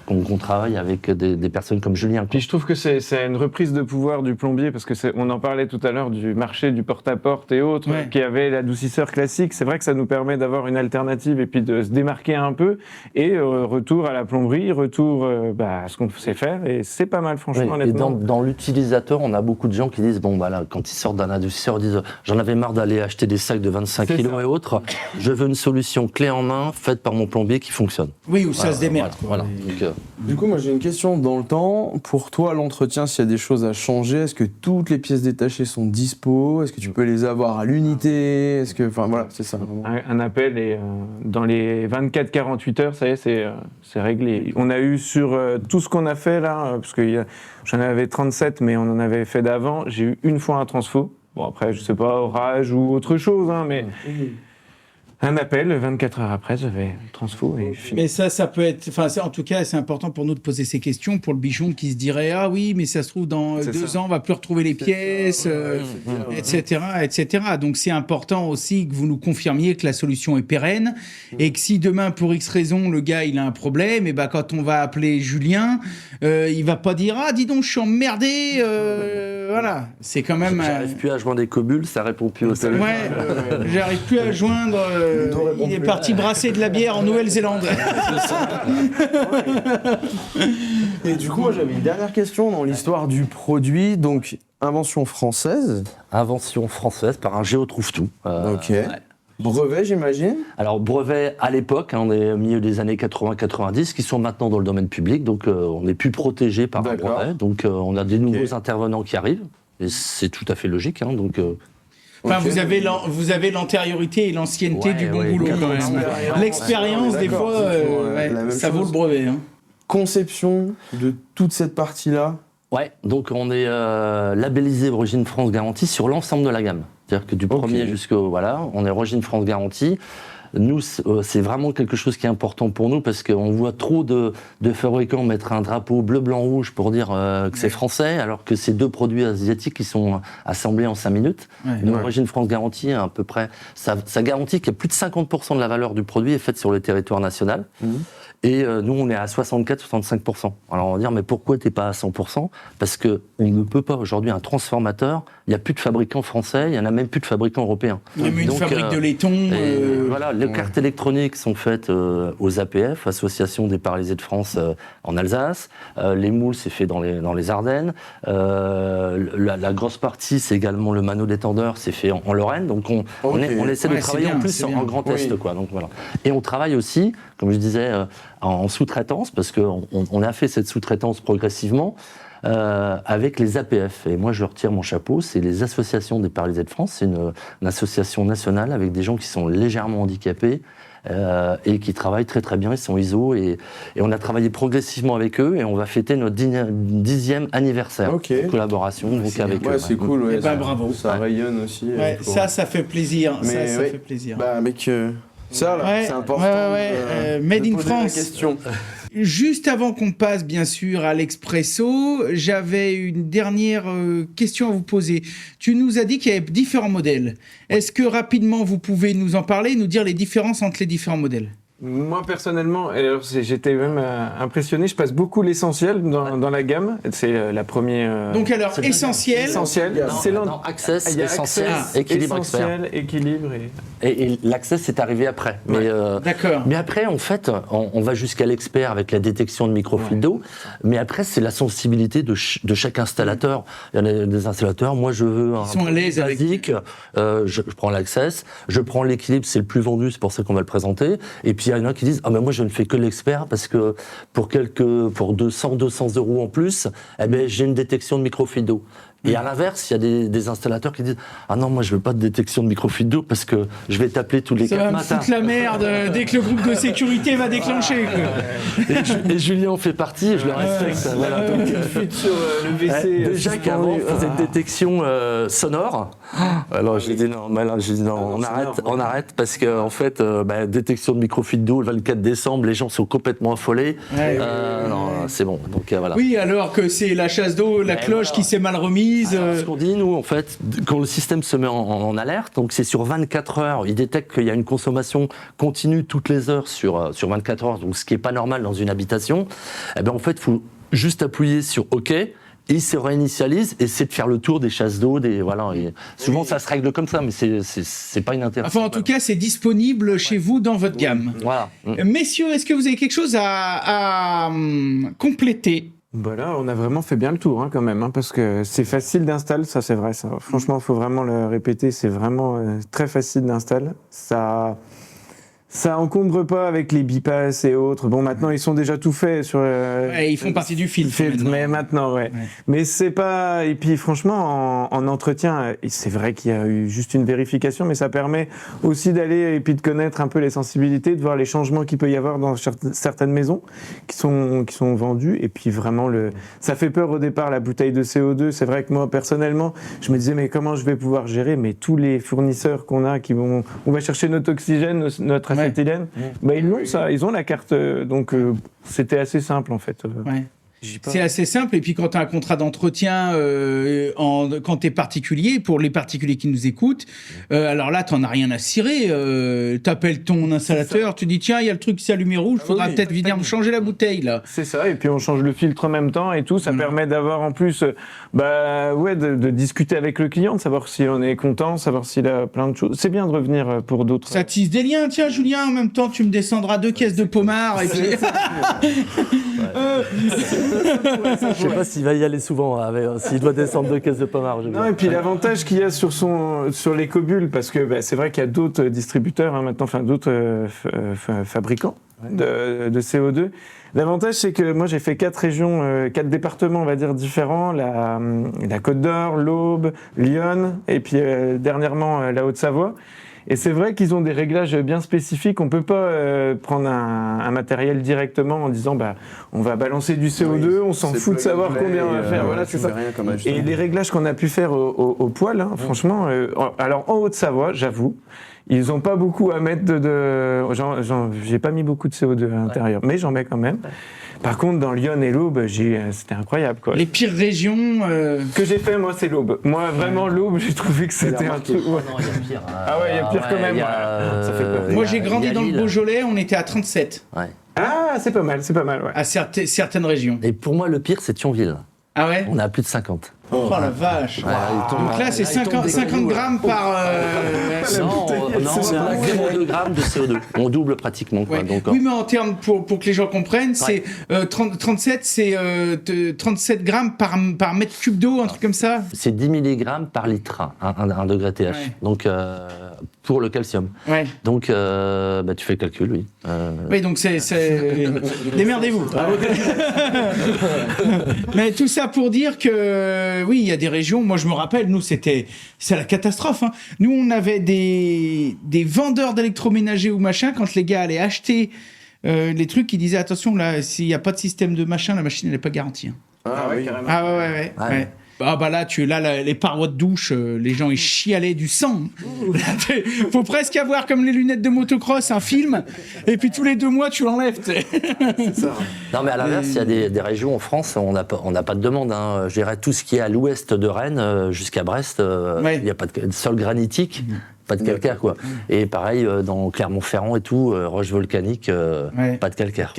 qu'on travaille avec des personnes comme Julien. Puis je trouve que c'est une reprise de pouvoir du plombier, parce que on en parlait tout à l'heure du marché du porte-à-porte et autres, qui avait l'adoucisseur classique. C'est vrai que ça nous permet d'avoir une alternative et puis de se démarquer un peu. Et retour à la plomberie, retour à ce qu'on sait faire. Et c'est pas mal, franchement, honnêtement. Et dans l'utilisateur, on a beaucoup de gens qui disent, quand ils sortent d'un adoucisseur, ils disent, j'en avais marre d'aller acheter des sacs de 25 kilos et autres. Je veux une solution clé en main, faite par mon plombier qui fonctionne. Oui, où ça se démerde. Voilà. Du coup, moi j'ai une question dans le temps. Pour toi, l'entretien, s'il y a des choses à changer, est-ce que toutes les pièces détachées sont dispo ? Est-ce que tu peux les avoir à l'unité ? Est-ce que, voilà, c'est ça. Un appel et dans les 24-48 heures, ça y est, c'est réglé. On a eu sur tout ce qu'on a fait là, parce que j'en avais 37, mais on en avait fait d'avant. J'ai eu une fois un transfo. Bon après, je sais pas, orage ou autre chose, mais. Un appel, 24 heures après, j'avais le transfo et fini. Mais ça peut être... en tout cas, c'est important pour nous de poser ces questions pour le bichon qui se dirait « Ah oui, mais ça se trouve, dans 2 ans, on va plus retrouver les pièces, etc. etc. » Donc, c'est important aussi que vous nous confirmiez que la solution est pérenne et que si demain, pour X raison, le gars, il a un problème, et quand on va appeler Julien, il va pas dire « Ah, dis donc, je suis emmerdé. » Voilà, c'est quand même... J'arrive plus à joindre des cobules, ça répond plus au téléphone. J'arrive plus à joindre... il est parti brasser de la bière en Nouvelle-Zélande. Et du coup, moi, j'avais une dernière question dans l'histoire du produit. Donc, invention française. Invention française par un géotrouve-tout. Ok. Brevet, j'imagine. Alors, brevet à l'époque, on est au milieu des années 80-90, qui sont maintenant dans le domaine public. Donc, on n'est plus protégé par un brevet. Donc, on a des nouveaux intervenants qui arrivent. Et c'est tout à fait logique. Donc... vous avez l'antériorité et l'ancienneté du bon boulot quand même. L'expérience, des fois, ça vaut le brevet. Conception de toute cette partie-là. Ouais, donc on est labellisé Origine France Garantie sur l'ensemble de la gamme. C'est-à-dire que du premier jusqu'au... on est Origine France Garantie. Nous, c'est vraiment quelque chose qui est important pour nous parce qu'on voit trop de fabricants mettre un drapeau bleu, blanc, rouge pour dire que c'est français, alors que c'est 2 produits asiatiques qui sont assemblés en 5 minutes. Nous, Origine France Garantie, à peu près, ça garantit que plus de 50% de la valeur du produit est faite sur le territoire national. Et nous, on est à 64-65%. Alors on va dire, mais pourquoi t'es pas à 100%? Parce qu'on ne peut pas aujourd'hui un transformateur, il n'y a plus de fabricants français, il n'y en a même plus de fabricants européens. Même une fabrique de laiton. Voilà, les cartes électroniques sont faites aux APF, Association des paralysés de France en Alsace. Les moules, c'est fait dans les Ardennes. La grosse partie, c'est également le mano détendeur, c'est fait en Lorraine. Donc on essaie de travailler en plus en grand test, quoi. Donc voilà. Et on travaille aussi, comme je disais, en sous-traitance, parce qu'on a fait cette sous-traitance progressivement. Avec les APF. Et moi, je retire mon chapeau, c'est les associations des paralysés de France. C'est une association nationale avec des gens qui sont légèrement handicapés et qui travaillent très très bien. Ils sont ISO et on a travaillé progressivement avec eux et on va fêter notre 10e anniversaire de collaboration donc avec eux. Ouais, c'est cool. Ouais, bravo. Ça rayonne aussi. Ça fait plaisir. Ça fait plaisir. Bah, mec, ça, là, c'est important. Made in poser France. la question. Juste avant qu'on passe, bien sûr, à l'Expresso, j'avais une dernière question à vous poser. Tu nous as dit qu'il y avait différents modèles. Est-ce que rapidement, vous pouvez nous en parler, nous dire les différences entre les différents modèles ? Moi, personnellement, alors, j'étais même impressionné. Je passe beaucoup l'essentiel dans la gamme. C'est la première... Donc alors, essentiel... Access, il y a essentiel, Access, équilibre essentiel, expert. Équilibre Et l'Access, c'est arrivé après. Mais, D'accord. Mais après, en fait, on va jusqu'à l'expert avec la détection de microfiltres d'eau. Mais après, c'est la sensibilité de chaque installateur. Il y en a des installateurs, moi, je veux un sont à l'aise basique. Je prends l'Access. Je prends l'équilibre, c'est le plus vendu, c'est pour ça qu'on va le présenter. Et puis, il y en a qui disent « Ah, mais moi, je ne fais que l'expert parce que pour 200 € en plus, eh ben, j'ai une détection de microfiltres d'eau. » Et à l'inverse, il y a des installateurs qui disent « Ah non, moi, je veux pas de détection de microfiltres d'eau parce que je vais t'appeler tous les 4 matins. » Ça va me foutre la merde dès que le groupe de sécurité va déclencher. Et Julien en fait partie, et je le respecte. Voilà. Donc, sur le WC. Déjà qu'avant, on faisait une détection sonore. Alors j'ai dit non, on arrête parce que en fait, détection de microfiltres d'eau le 24 décembre, les gens sont complètement affolés. Non, c'est bon. Donc voilà. Oui, alors que c'est la chasse d'eau, la cloche qui s'est mal remise. Alors, ce qu'on dit, nous, en fait, quand le système se met en alerte, donc c'est sur 24 heures, il détecte qu'il y a une consommation continue toutes les heures sur 24 heures, donc ce qui n'est pas normal dans une habitation, eh bien, en fait, il faut juste appuyer sur OK, et il se réinitialise, et c'est de faire le tour des chasses d'eau, souvent ça se règle comme ça, mais c'est pas inintéressant. Enfin, en tout cas, c'est disponible chez vous dans votre gamme. Voilà. Messieurs, est-ce que vous avez quelque chose à compléter ? Bah là, on a vraiment fait bien le tour quand même, parce que c'est facile d'installer, ça c'est vrai. Ça. Franchement, il faut vraiment le répéter, c'est vraiment très facile d'installer. Ça encombre pas avec les bypass et autres. Bon, maintenant, ils sont déjà tout faits sur... ils font partie du filtre. Mais maintenant, ouais. Mais c'est pas... Et puis, franchement, en entretien, c'est vrai qu'il y a eu juste une vérification, mais ça permet aussi d'aller et puis de connaître un peu les sensibilités, de voir les changements qu'il peut y avoir dans certaines maisons qui sont vendues. Et puis, vraiment, ça fait peur au départ, la bouteille de CO2. C'est vrai que moi, personnellement, je me disais, mais comment je vais pouvoir gérer? Mais tous les fournisseurs qu'on a on va chercher notre oxygène, notre acétylène, ils l'ont ça, ils ont la carte, donc c'était assez simple en fait. C'est assez simple, et puis quand tu as un contrat d'entretien, quand tu es particulier, pour les particuliers qui nous écoutent, alors là, tu n'en as rien à cirer. Tu appelles ton installateur, tu dis tiens, il y a le truc qui s'est allumé rouge, il faudra peut-être venir me changer la bouteille là. C'est ça, et puis on change le filtre en même temps et tout, ça permet d'avoir en plus, de discuter avec le client, de savoir si on est content, savoir s'il a plein de choses. C'est bien de revenir pour d'autres. Ça tisse des liens, tiens Julien, en même temps tu me descendras 2 caisses de pommard et puis... Je sais pas s'il va y aller souvent, s'il doit descendre 2 caisses de pommard. Non, et puis l'avantage qu'il y a sur l'écobulle, parce que c'est vrai qu'il y a d'autres distributeurs maintenant, enfin d'autres fabricants de CO2. L'avantage, c'est que moi j'ai fait 4 régions, 4 départements, on va dire, différents, la Côte d'Or, l'Aube, Lyon, et puis dernièrement la Haute-Savoie. Et c'est vrai qu'ils ont des réglages bien spécifiques. On peut pas prendre un matériel directement en disant on va balancer du CO2, on s'en fout de savoir combien on va faire. Voilà, c'est ça. Et les réglages qu'on a pu faire au poil, franchement, alors en Haute-Savoie, j'avoue, ils ont pas beaucoup à mettre j'ai pas mis beaucoup de CO2 à l'intérieur, mais j'en mets quand même. Par contre, dans Lyon et l'Aube, c'était incroyable, quoi. Les pires régions que j'ai fait, moi, c'est l'Aube. Moi, vraiment, l'Aube, j'ai trouvé que c'était un truc... Non, il y a pire. Il y a pire quand même. Ça fait peur. Moi, j'ai grandi dans le Beaujolais, on était à 37. Ouais. Ah, Ah, c'est pas mal, ouais. À certaines régions. Et pour moi, le pire, c'est Thionville. Ah ouais? On est à plus de 50. Oh la vache. Ouais, il tombe- Donc là, c'est il tombe 50 des grammes par... Non, on a 0,2 grammes de CO2. On double pratiquement. Quoi, Ouais. donc, Oui, mais en termes, pour que les gens comprennent, c'est 37, c'est 37 grammes par mètre cube d'eau, un truc comme ça. c'est 10 mg par litre, 1 degré TH. Ouais. Donc, pour le calcium. Ouais. Donc, tu fais le calcul, oui. Oui, donc c'est... Démerdez-vous. Mais tout ça pour dire que, oui, il y a des régions, moi je me rappelle, nous c'est la catastrophe. Hein. Nous on avait des vendeurs d'électroménager ou machin, quand les gars allaient acheter les trucs, ils disaient attention, là, s'il n'y a pas de système de machin, la machine elle n'est pas garantie. Hein. Ah oui, carrément. Ah ouais. Ah bah là, les parois de douche, les gens ils chialaient du sang. Faut presque avoir comme les lunettes de motocross, un film, et puis tous les 2 mois tu l'enlèves. Non, mais à l'inverse, il y a des régions en France, on n'a pas de demande. Hein. Je dirais tout ce qui est à l'ouest de Rennes jusqu'à Brest, il n'y a pas de sol granitique. Pas de calcaire, quoi. Et pareil, dans Clermont-Ferrand et tout, roche volcanique, pas de calcaire.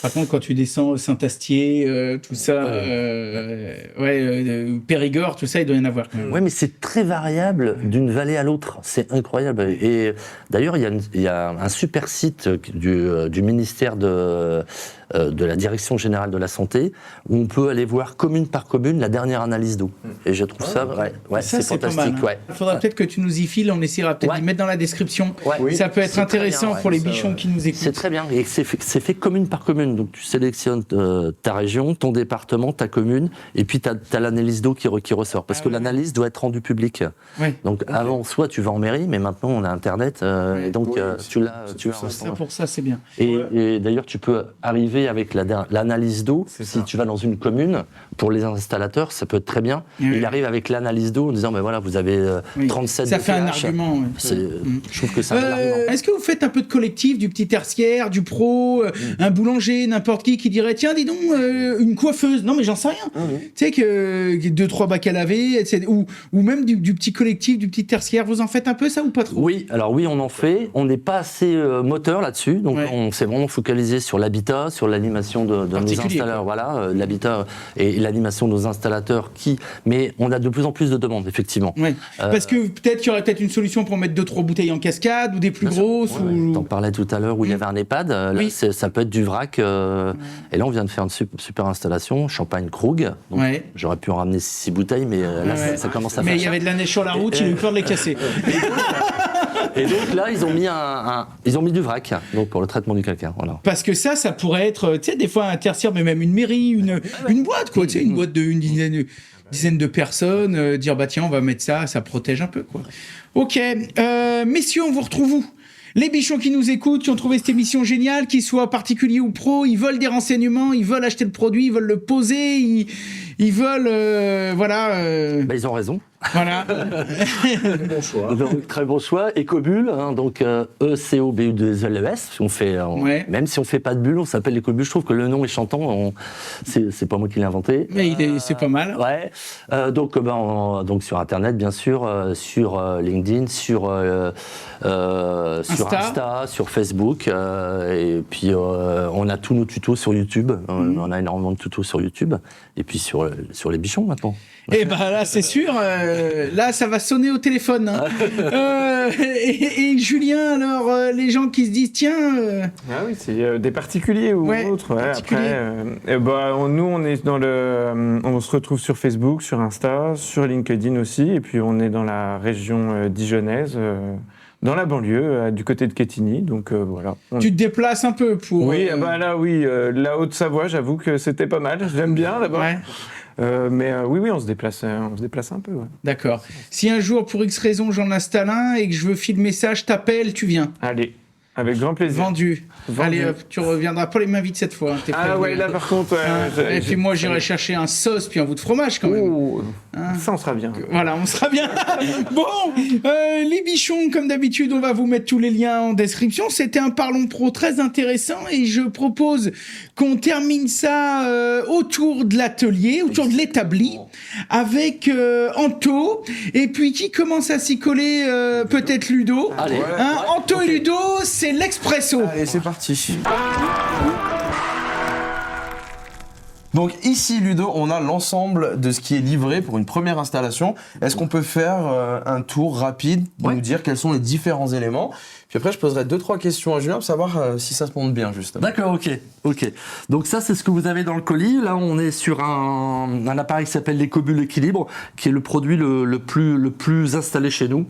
Par contre, quand tu descends Saint-Astier, tout ça, Périgord, tout ça, il doit y en avoir. Oui, mais c'est très variable d'une vallée à l'autre. C'est incroyable. Et d'ailleurs, il y a un super site du ministère de la Direction Générale de la Santé où on peut aller voir commune par commune la dernière analyse d'eau. Et je trouve ça c'est fantastique. Pas mal, hein. Il faudra peut-être que tu nous y files, on essaiera peut-être d'y mettre dans la description. Ouais. Ça peut être C'est intéressant très bien, pour les ça, bichons qui nous écoutent. C'est très bien. Et c'est fait commune par commune. Donc tu sélectionnes ta région, ton département, ta commune, et puis tu as l'analyse d'eau qui ressort. Parce que l'analyse doit être rendue publique. Ouais. Donc avant, soit tu vas en mairie, mais maintenant on a Internet, et donc tu l'as en instant. Pour ça, c'est bien. Et d'ailleurs, tu peux arriver avec l'analyse d'eau. Si tu vas dans une commune, pour les installateurs, ça peut être très bien. Oui. Il arrive avec l'analyse d'eau en disant, voilà, vous avez 37 Ça de fait un pH. argument. Je trouve que c'est un bel argument. Est-ce que vous faites un peu de collectif, du petit tertiaire, du pro, un boulanger, n'importe qui dirait tiens, dis donc, une coiffeuse. Non, mais j'en sais rien. Tu sais que 2-3 bacs à laver, etc. Ou même du petit collectif, du petit tertiaire. Vous en faites un peu ça ou pas trop? Oui, alors oui, on en fait. On n'est pas assez moteur là-dessus. Donc on s'est vraiment focalisé sur l'habitat, sur l'animation de nos installateurs. Voilà, l'habitat et l'animation de nos installateurs mais on a de plus en plus de demandes, effectivement. Ouais. Parce que peut-être qu'il y aurait peut-être une solution pour mettre 2-3 bouteilles en cascade ou des plus grosses. T'en parlais tout à l'heure où il y avait un EHPAD. Là, ça peut être du vrac. Et là, on vient de faire une super installation, Champagne Krug. Donc, j'aurais pu en ramener 6 bouteilles, mais là, ça commence à faire. Mais il y avait de la neige sur la route, j'ai eu peur de les casser. Et donc là, ils ont mis du vrac, donc pour le traitement du calcaire. Voilà. Parce que ça pourrait être, tu sais, des fois un tertiaire, mais même une mairie, une boîte, quoi. Tu sais, une boîte d'une dizaine de personnes, dire bah tiens, on va mettre ça protège un peu, quoi. Ok, messieurs, on vous retrouve où? Les bichons qui nous écoutent, qui ont trouvé cette émission géniale, qu'ils soient particuliers ou pros, ils veulent des renseignements, ils veulent acheter le produit, ils veulent le poser, ils veulent, Ils ont raison. Voilà. Bon choix. Donc, très bon choix. Ecobule, donc ECOBU2LES. Même si on fait pas de bulle, on s'appelle Ecobule. Je trouve que le nom est chantant. C'est pas moi qui l'ai inventé. Mais c'est pas mal. Ouais. Donc sur Internet, bien sûr, sur LinkedIn, sur Insta, sur Facebook. Et puis on a tous nos tutos sur YouTube. On a énormément de tutos sur YouTube. Et puis sur les bichons maintenant. Et bah là, c'est sûr. Là, ça va sonner au téléphone. Hein. Et Julien, alors, les gens qui se disent, tiens... Ah oui, c'est des particuliers ou autres. Ouais, après, nous, on est on se retrouve sur Facebook, sur Insta, sur LinkedIn aussi. Et puis, on est dans la région dijonnaise, dans la banlieue, du côté de Quetigny. Donc, voilà. Tu te déplaces un peu pour... Oui, la Haute-Savoie, j'avoue que c'était pas mal. J'aime bien, là-bas. Ouais. Mais oui, on se déplace un peu. Ouais. D'accord. Si un jour, pour X raison, j'en installe un et que je veux filmer ça, je t'appelle, tu viens. Allez, avec grand plaisir. Vendu. Allez, hop, tu reviendras pas les mains vides cette fois. Hein, là par contre... et puis moi, j'irai chercher un sauce puis un bout de fromage quand même. Ça, on sera bien. Voilà, on sera bien. Bon, les bichons, comme d'habitude, on va vous mettre tous les liens en description. C'était un Parlons Pro très intéressant et je propose qu'on termine ça autour de l'atelier, autour de l'établi, avec Anto. Et puis, qui commence à s'y coller peut-être Ludo. Allez. Anto et Ludo, c'est l'Expresso. Allez, c'est parti. Donc ici, Ludo, on a l'ensemble de ce qui est livré pour une première installation. Est-ce qu'on peut faire un tour rapide pour nous dire quels sont les différents éléments? Puis après, je poserai 2-3 questions à Julien pour savoir si ça se monte bien, justement. D'accord, ok. Donc ça, c'est ce que vous avez dans le colis. Là, on est sur un appareil qui s'appelle l'Ecobule Équilibre, qui est le produit le plus installé chez nous.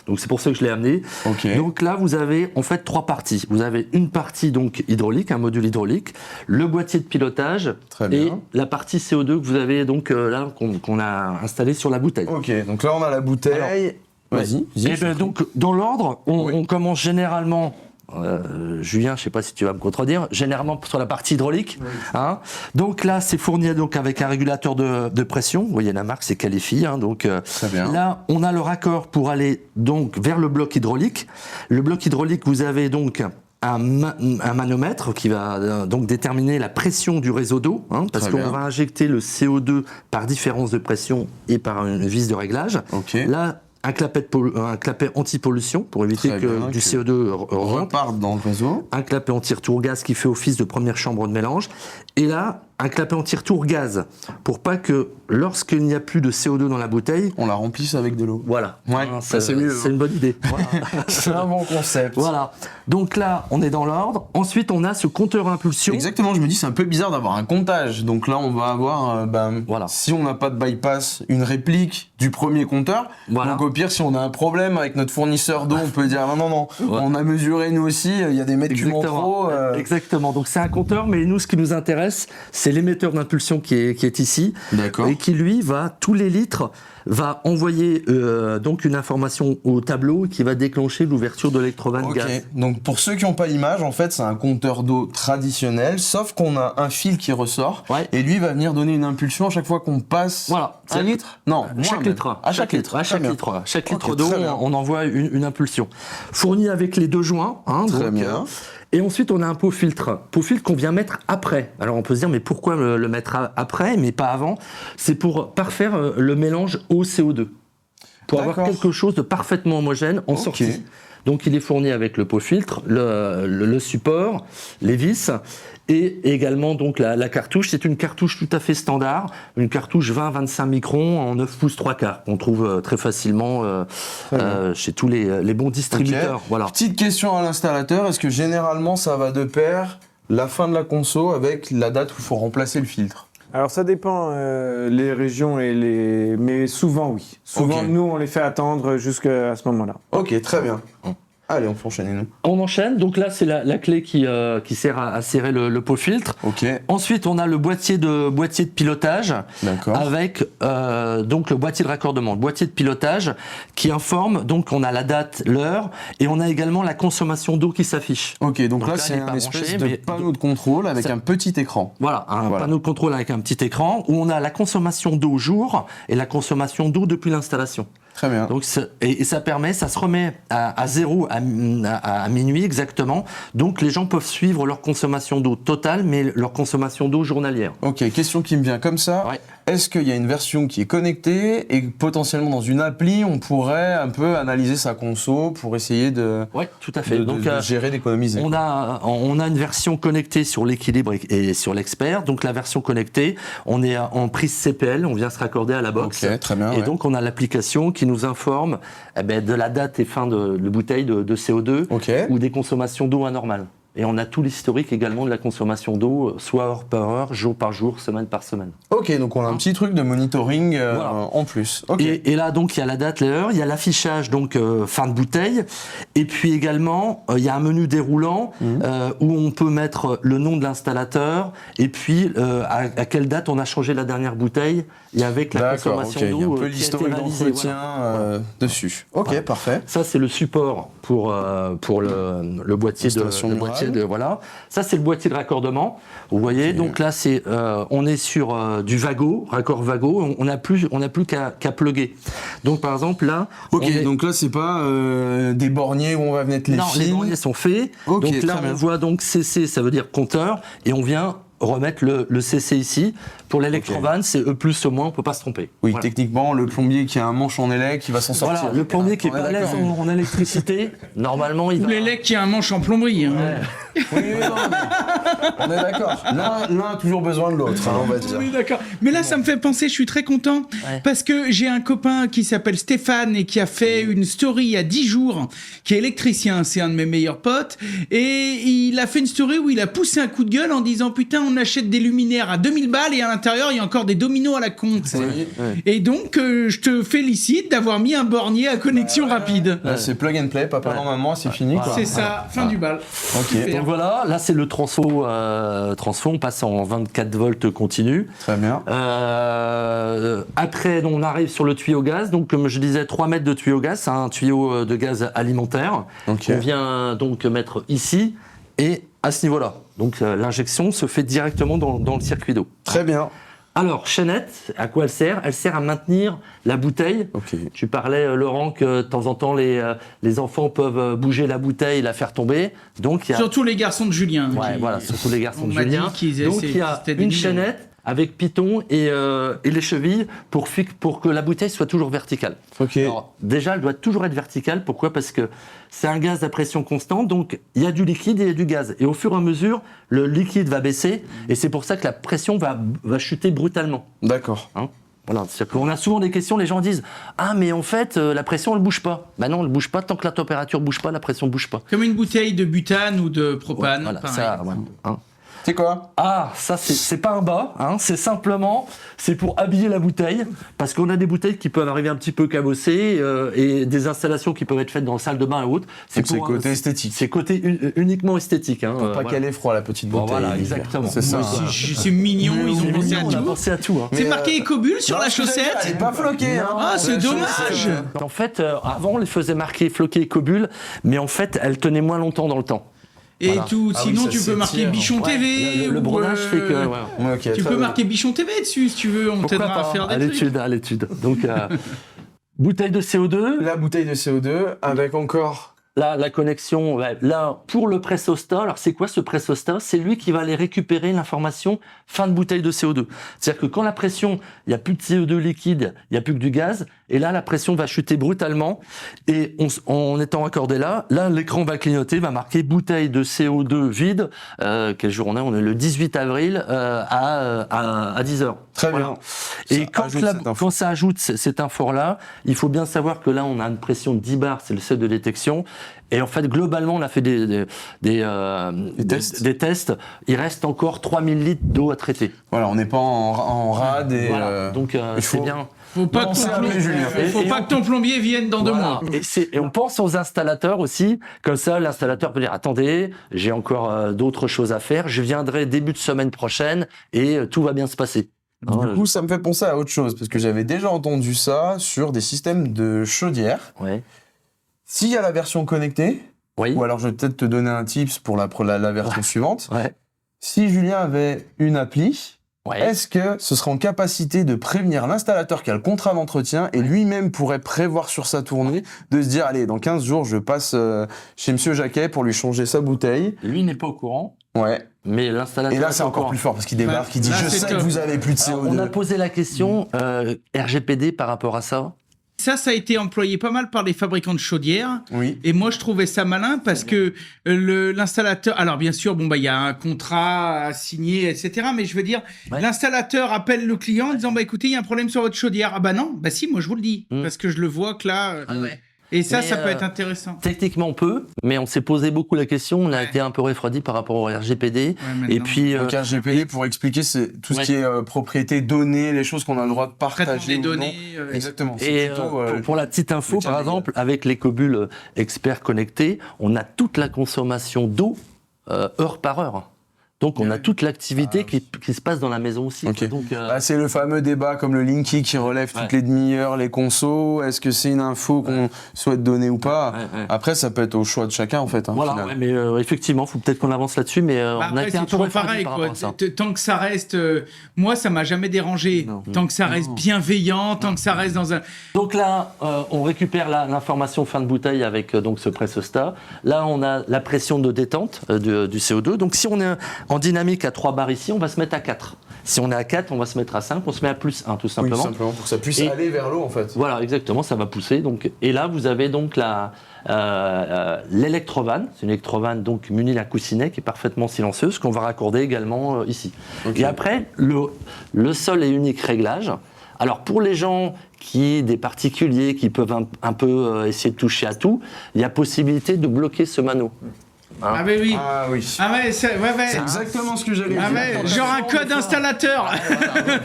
Donc c'est pour ça que je l'ai amené. Okay. Donc là, vous avez en fait 3 parties. Vous avez une partie donc hydraulique, un module hydraulique, le boîtier de pilotage et la partie CO2 que vous avez donc là qu'on a installé sur la bouteille. Ok, donc là on a la bouteille. Alors, vas-y. Et ben, donc dans l'ordre, on commence généralement. Julien, je sais pas si tu vas me contredire, généralement sur la partie hydraulique. Oui. Hein. Donc là, c'est fourni donc avec un régulateur de pression. Vous voyez la marque, c'est Qualifi. Hein, donc là, on a le raccord pour aller donc vers le bloc hydraulique. Le bloc hydraulique, vous avez donc un manomètre qui va donc déterminer la pression du réseau d'eau, hein, parce qu'on va injecter le CO2 par différence de pression et par une vis de réglage. Okay. Là, un clapet anti-pollution pour éviter que du CO2 reparte dans le réseau. Un clapet anti-retour gaz qui fait office de première chambre de mélange. Et là, un clapet anti-retour gaz pour pas que lorsqu'il n'y a plus de CO2 dans la bouteille, on la remplisse avec de l'eau. Voilà. Ouais, ça c'est mieux. C'est une bonne idée. Voilà. C'est un bon concept. Voilà. Donc là, on est dans l'ordre. Ensuite, on a ce compteur impulsion. Exactement. Je me dis, c'est un peu bizarre d'avoir un comptage. Donc là, on va avoir, si on n'a pas de bypass, une réplique du premier compteur. Voilà. Donc au pire, si on a un problème avec notre fournisseur d'eau, on peut dire non. On a mesuré nous aussi. Il y a des mètres cubes en trop. Exactement. Donc c'est un compteur, mais nous, ce qui nous intéresse, c'est l'émetteur d'impulsion qui est ici. D'accord. Et qui lui va tous les litres va envoyer donc une information au tableau qui va déclencher l'ouverture de l'électrovanne gaz. Donc pour ceux qui n'ont pas l'image, en fait c'est un compteur d'eau traditionnel, sauf qu'on a un fil qui ressort et lui va venir donner une impulsion à chaque fois qu'on passe un litre. Non, chaque litre. À chaque litre d'eau, on envoie une impulsion. Fourni avec les 2 joints. Hein, très bien. Et ensuite, on a un pot filtre qu'on vient mettre après. Alors, on peut se dire, mais pourquoi le mettre après, mais pas avant? C'est pour parfaire le mélange eau CO2. Pour avoir quelque chose de parfaitement homogène en sortie. Donc, il est fourni avec le pot filtre, le support, les vis, et également donc la cartouche. C'est une cartouche tout à fait standard, une cartouche 20-25 microns en 9 pouces 3/4, qu'on trouve très facilement chez tous les bons distributeurs. Okay. Voilà. Petite question à l'installateur, est-ce que généralement ça va de pair la fin de la conso avec la date où il faut remplacer le filtre? Alors ça dépend les régions mais souvent oui. Souvent nous on les fait attendre jusqu'à ce moment-là. Ok, très bien. Allez, on peut enchaîner, nous. On enchaîne. Donc là, c'est la clé qui sert à serrer le pot filtre. Ok. Ensuite, on a le boîtier de pilotage. D'accord. Avec donc le boîtier de raccordement. Le boîtier de pilotage qui informe, donc on a la date, l'heure, et on a également la consommation d'eau qui s'affiche. Ok, donc là, c'est un espèce de panneau de contrôle avec un petit écran. Voilà, un panneau de contrôle avec un petit écran où on a la consommation d'eau jour et la consommation d'eau depuis l'installation. Très bien. Donc, et ça se remet à 0 à minuit exactement. Donc les gens peuvent suivre leur consommation d'eau totale, mais leur consommation d'eau journalière. Ok, question qui me vient comme ça. Ouais. Est-ce qu'il y a une version qui est connectée et potentiellement dans une appli, on pourrait un peu analyser sa conso pour essayer de, tout à fait. Donc, de gérer, d'économiser? On a une version connectée sur l'équilibre et sur l'expert. Donc la version connectée, on est en prise CPL, on vient se raccorder à la box. Ok, très bien. Et donc on a l'application qui nous informe de la date et fin de bouteille de CO2 ou des consommations d'eau anormales. Et on a tout l'historique également de la consommation d'eau, soit heure par heure, jour par jour, semaine par semaine. Ok, donc on a un petit truc de monitoring en plus. Okay. Et là, donc, il y a la date, l'heure, il y a l'affichage, donc fin de bouteille. Et puis également, il y a un menu déroulant où on peut mettre le nom de l'installateur et puis à quelle date on a changé la dernière bouteille et avec la consommation d'eau. Il y a un peu l'historique d'entretien dessus. Ok, parfait. Ça, c'est le support pour le boîtier voilà. Ça, c'est le boîtier de raccordement. Vous voyez, donc là, on est sur du Vago, raccord Vago. On n'a plus qu'à plugger. Donc, par exemple, là. Ok, donc là, c'est pas des borniers où on va mettre les fils. Non, les borniers sont faits. Okay, donc là, on voit donc CC, ça veut dire compteur, et on vient remettre le CC ici Pour l'électrovanne, c'est E+, E-, on peut pas se tromper. Oui, Voilà. techniquement, le plombier qui a un manche en élec, il va s'en sortir. Voilà, le plombier qui est On est pas à l'aise d'accord. en électricité, normalement, il Ou va... l'élec qui a un manche en plomberie. Hein. Oui, non, mais on est d'accord. L'un a toujours besoin de l'autre, on va dire. Oui, d'accord. Mais là, ça me fait penser, je suis très content, parce que j'ai un copain qui s'appelle Stéphane et qui a fait une story il y a 10 jours, qui est électricien, c'est un de mes meilleurs potes, et il a fait une story où il a poussé un coup de gueule en disant « Putain, on achète des luminaires à 2000 balles et à l'intérieur, il y a encore des dominos à la con. » Et donc, je te félicite d'avoir mis un bornier à connexion rapide. Là, c'est plug and play, papa, maman, c'est fini. Voilà. Quoi. C'est ça, fin du bal. Ok. Super. Donc voilà, là c'est le transfo, on passe en 24 volts continu. Très bien. Après, on arrive sur le tuyau gaz. Donc, comme je disais, 3 mètres de tuyau gaz, c'est un tuyau de gaz alimentaire. Ok. On vient donc mettre ici et à ce niveau-là. Donc, l'injection se fait directement dans le circuit d'eau. Très bien. Alors, chaînette, à quoi elle sert ? Elle sert à maintenir la bouteille. Ok. Tu parlais, Laurent, que de temps en temps, les enfants peuvent bouger la bouteille et la faire tomber. Donc, il y a... Surtout les garçons de Julien. Ouais, qui- voilà, surtout les garçons on de m'a dit Julien. qu'ils Donc il y a c'était des une numéros. chaînette avec piton et les chevilles pour que la bouteille soit toujours verticale. Ok. Alors, déjà, elle doit toujours être verticale. Pourquoi ? Parce que c'est un gaz à pression constante, donc il y a du liquide et il y a du gaz. Et au fur et à mesure, le liquide va baisser et c'est pour ça que la pression va chuter brutalement. D'accord. Voilà, c'est-à-dire qu'on a souvent des questions, les gens disent « Ah, mais en fait, la pression, elle bouge pas. » Ben non, elle bouge pas. Tant que la température bouge pas, la pression bouge pas. Comme une bouteille de butane ou de propane. Voilà, pareil. ça, ouais, hein. C'est quoi? Ah, ça c'est pas un bas, hein, c'est pour habiller la bouteille, parce qu'on a des bouteilles qui peuvent arriver un petit peu cabossées et des installations qui peuvent être faites dans la salle de bain et autres. C'est côté esthétique. C'est côté uniquement esthétique. Hein, Pour pas voilà. qu'elle ait froid, la petite Bon, bouteille. voilà, exactement. C'est ça. C'est mignon, ils ont pensé à On a tout. pensé à tout. Hein. C'est Mais, marqué Ecobulle sur Non, la je te jure, chaussette. Elle est pas floquée. Hein. Ah, c'est dommage. En fait, avant, on les faisait marquer floqué Ecobulle, mais en fait, elles tenaient moins longtemps dans le temps. Et Voilà. tout, Ah oui, sinon ça tu peux marquer s'étire. Bichon Ouais, TV. le ou, bronage fait que... ouais. Ouais, ok, Tu très peux bien. marquer Bichon TV dessus si tu veux, on Pourquoi t'aidera à pas, faire des à trucs. l'étude. Donc, bouteille de CO2. La bouteille de CO2 avec encore. Là, la connexion, ouais, là, pour le pressostat, alors c'est quoi ce pressostat ? C'est lui qui va aller récupérer l'information fin de bouteille de CO2. C'est-à-dire que quand la pression, il n'y a plus de CO2 liquide, il n'y a plus que du gaz, et là, la pression va chuter brutalement, et en étant accordé là, l'écran va clignoter, va marquer bouteille de CO2 vide, quel jour on est ? On est le 18 avril à 10h. Très Voilà. bien. Et Ça ajoute cette info. quand ça ajoute cette info-là, il faut bien savoir que là, on a une pression de 10 bars, c'est le seuil de détection. Et en fait, globalement, on a fait des tests. Il reste encore 3000 litres d'eau à traiter. Voilà, on n'est pas en rade et. Voilà. Donc, il c'est faut- bien. Faut pas, Non, que, c'est ton appelé plombier, Julien. faut Et pas on- que ton plombier vienne dans 2 Voilà. mois. Et on pense aux installateurs aussi. Comme ça, l'installateur peut dire, attendez, j'ai encore d'autres choses à faire. Je viendrai début de semaine prochaine et tout va bien se passer. Du coup, ça me fait penser à autre chose, parce que j'avais déjà entendu ça sur des systèmes de chaudière. Ouais. S'il y a la version connectée, Oui. ou alors je vais peut-être te donner un tips pour la version suivante. Ouais. Si Julien avait une appli, Ouais. est-ce que ce serait en capacité de prévenir l'installateur qui a le contrat d'entretien et lui-même pourrait prévoir sur sa tournée de se dire, allez, dans 15 jours, je passe chez Monsieur Jacquet pour lui changer sa bouteille. Lui n'est pas au courant, Ouais. mais l'installateur. Et là, est c'est au encore courant. plus fort parce qu'il débarque, il dit, là, je c'est sais top. que vous avez plus de Alors, CO2. on a posé la question RGPD par rapport à ça. Ça a été employé pas mal par les fabricants de chaudières. Oui. Et moi, je trouvais ça malin parce que l'installateur... Alors, bien sûr, bon, bah, il y a un contrat à signer, etc. Mais je veux dire, Ouais. l'installateur appelle le client en disant, bah, écoutez, il y a un problème sur votre chaudière. Ah bah non, bah si, moi, je vous le dis. Parce que je le vois que là... Et ça, Mais, ça peut être intéressant. Techniquement, on peut, mais on s'est posé beaucoup la question. On a été un peu refroidi par rapport au RGPD. maintenant. Et puis, Donc RGPD, pour expliquer, c'est tout ce qui est propriété, données, les choses qu'on a le droit de Traitement partager. des ou non. données. Exactement. et C'est plutôt, pour la petite info, le par cas exemple, avec l'Ecobulle Expert connecté, on a toute la consommation d'eau heure par heure. Donc, on a toute l'activité qui se passe dans la maison aussi. Ok. Donc, Bah, c'est le fameux débat comme le Linky qui relève toutes Ouais. les demi-heures les consos. Est-ce que c'est une info qu'on souhaite donner ou pas? Ouais. Après, ça peut être au choix de chacun en fait. Hein, voilà, au final. ouais, mais effectivement, faut peut-être qu'on avance là-dessus, mais Bah on a après, été c'est un peu toujours refroidi pareil, par quoi. rapport à ça. Tant que ça reste, moi, ça m'a jamais dérangé. Non. Tant que ça reste bienveillant, tant que ça reste dans un. Donc là, on récupère l'information fin de bouteille avec donc ce pressostat. Là, on a la pression de détente du CO2. Donc si on est en dynamique à 3 bars ici, on va se mettre à 4. Si on est à 4, on va se mettre à 5, on se met à plus 1 tout Oui, simplement. simplement pour que ça puisse Et- aller vers l'eau en fait. Voilà, exactement, ça va pousser. Donc, et là, vous avez donc l'électrovanne. C'est une électrovanne donc munie d'un coussinet qui est parfaitement silencieuse, qu'on va raccorder également ici. Ok. Et après, le seul et unique réglage. Alors, pour les gens des particuliers qui peuvent un peu essayer de toucher à tout, il y a possibilité de bloquer ce mano. Ah ben oui. Ah oui. Ah ouais, c'est Exactement ce que j'allais Ah dire. ouais, genre un code installateur.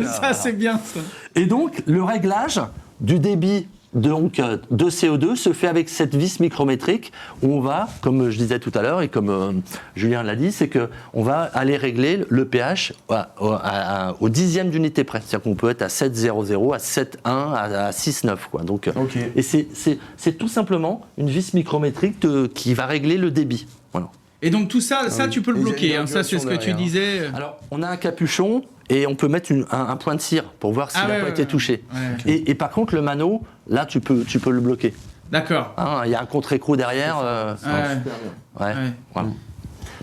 Ça c'est bien ça. Et donc, le réglage du débit de CO2 se fait avec cette vis micrométrique où on va, comme je disais tout à l'heure et comme Julien l'a dit, c'est qu'on va aller régler le pH au dixième d'unité près. C'est-à-dire qu'on peut être à 7,00, à 7,1, à 6,9. Quoi. Donc, Ok. Et c'est tout simplement une vis micrométrique qui va régler le débit. Voilà. Et donc tout ça, oui. tu peux le Et il y a bloquer. une Ça c'est ce que tu ondulation disais. Alors, on a un capuchon et on peut mettre un point de cire pour voir s'il n'a pas été touché. Ouais. Et par contre, le mano, là, tu peux le bloquer. D'accord. Hein, il y a un contre-écrou derrière. Ouais. Ouais, Ouais. voilà.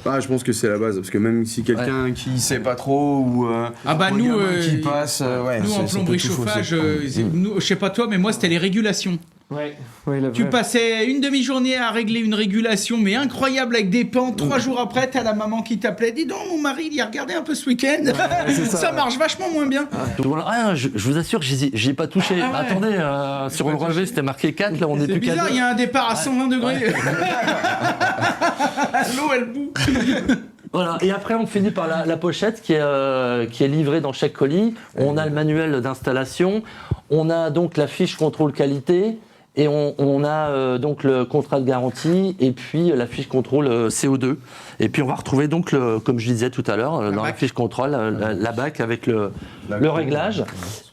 Ah, je pense que c'est la base, parce que même si quelqu'un qui sait pas trop ou Ah bah ou un nous, gamin qui passe, ouais, nous en ça peut plomberie tout fausser. chauffage, nous, je sais pas toi, mais moi c'était les régulations. Ouais, Tu passais une demi-journée à régler une régulation, mais incroyable avec des pans. 3 jours après, t'as la maman qui t'appelait. Dis donc, mon mari, il y a regardé un peu ce week-end. Ça marche vachement moins bien. Voilà, ah, je vous assure, j'y ai pas touché. Ah ouais. Attendez, sur le relevé, c'était marqué 4, là on est C'est plus qu'à bizarre, 2. il y a un départ à 120 degrés. L'eau, elle bout. Voilà. Et après, on finit par la pochette qui est livrée dans chaque colis. On a le manuel d'installation. On a donc la fiche contrôle qualité. Et on a donc le contrat de garantie et puis la fiche contrôle CO2. Et puis on va retrouver donc, comme je disais tout à l'heure, dans la fiche contrôle, la BAC avec le réglage.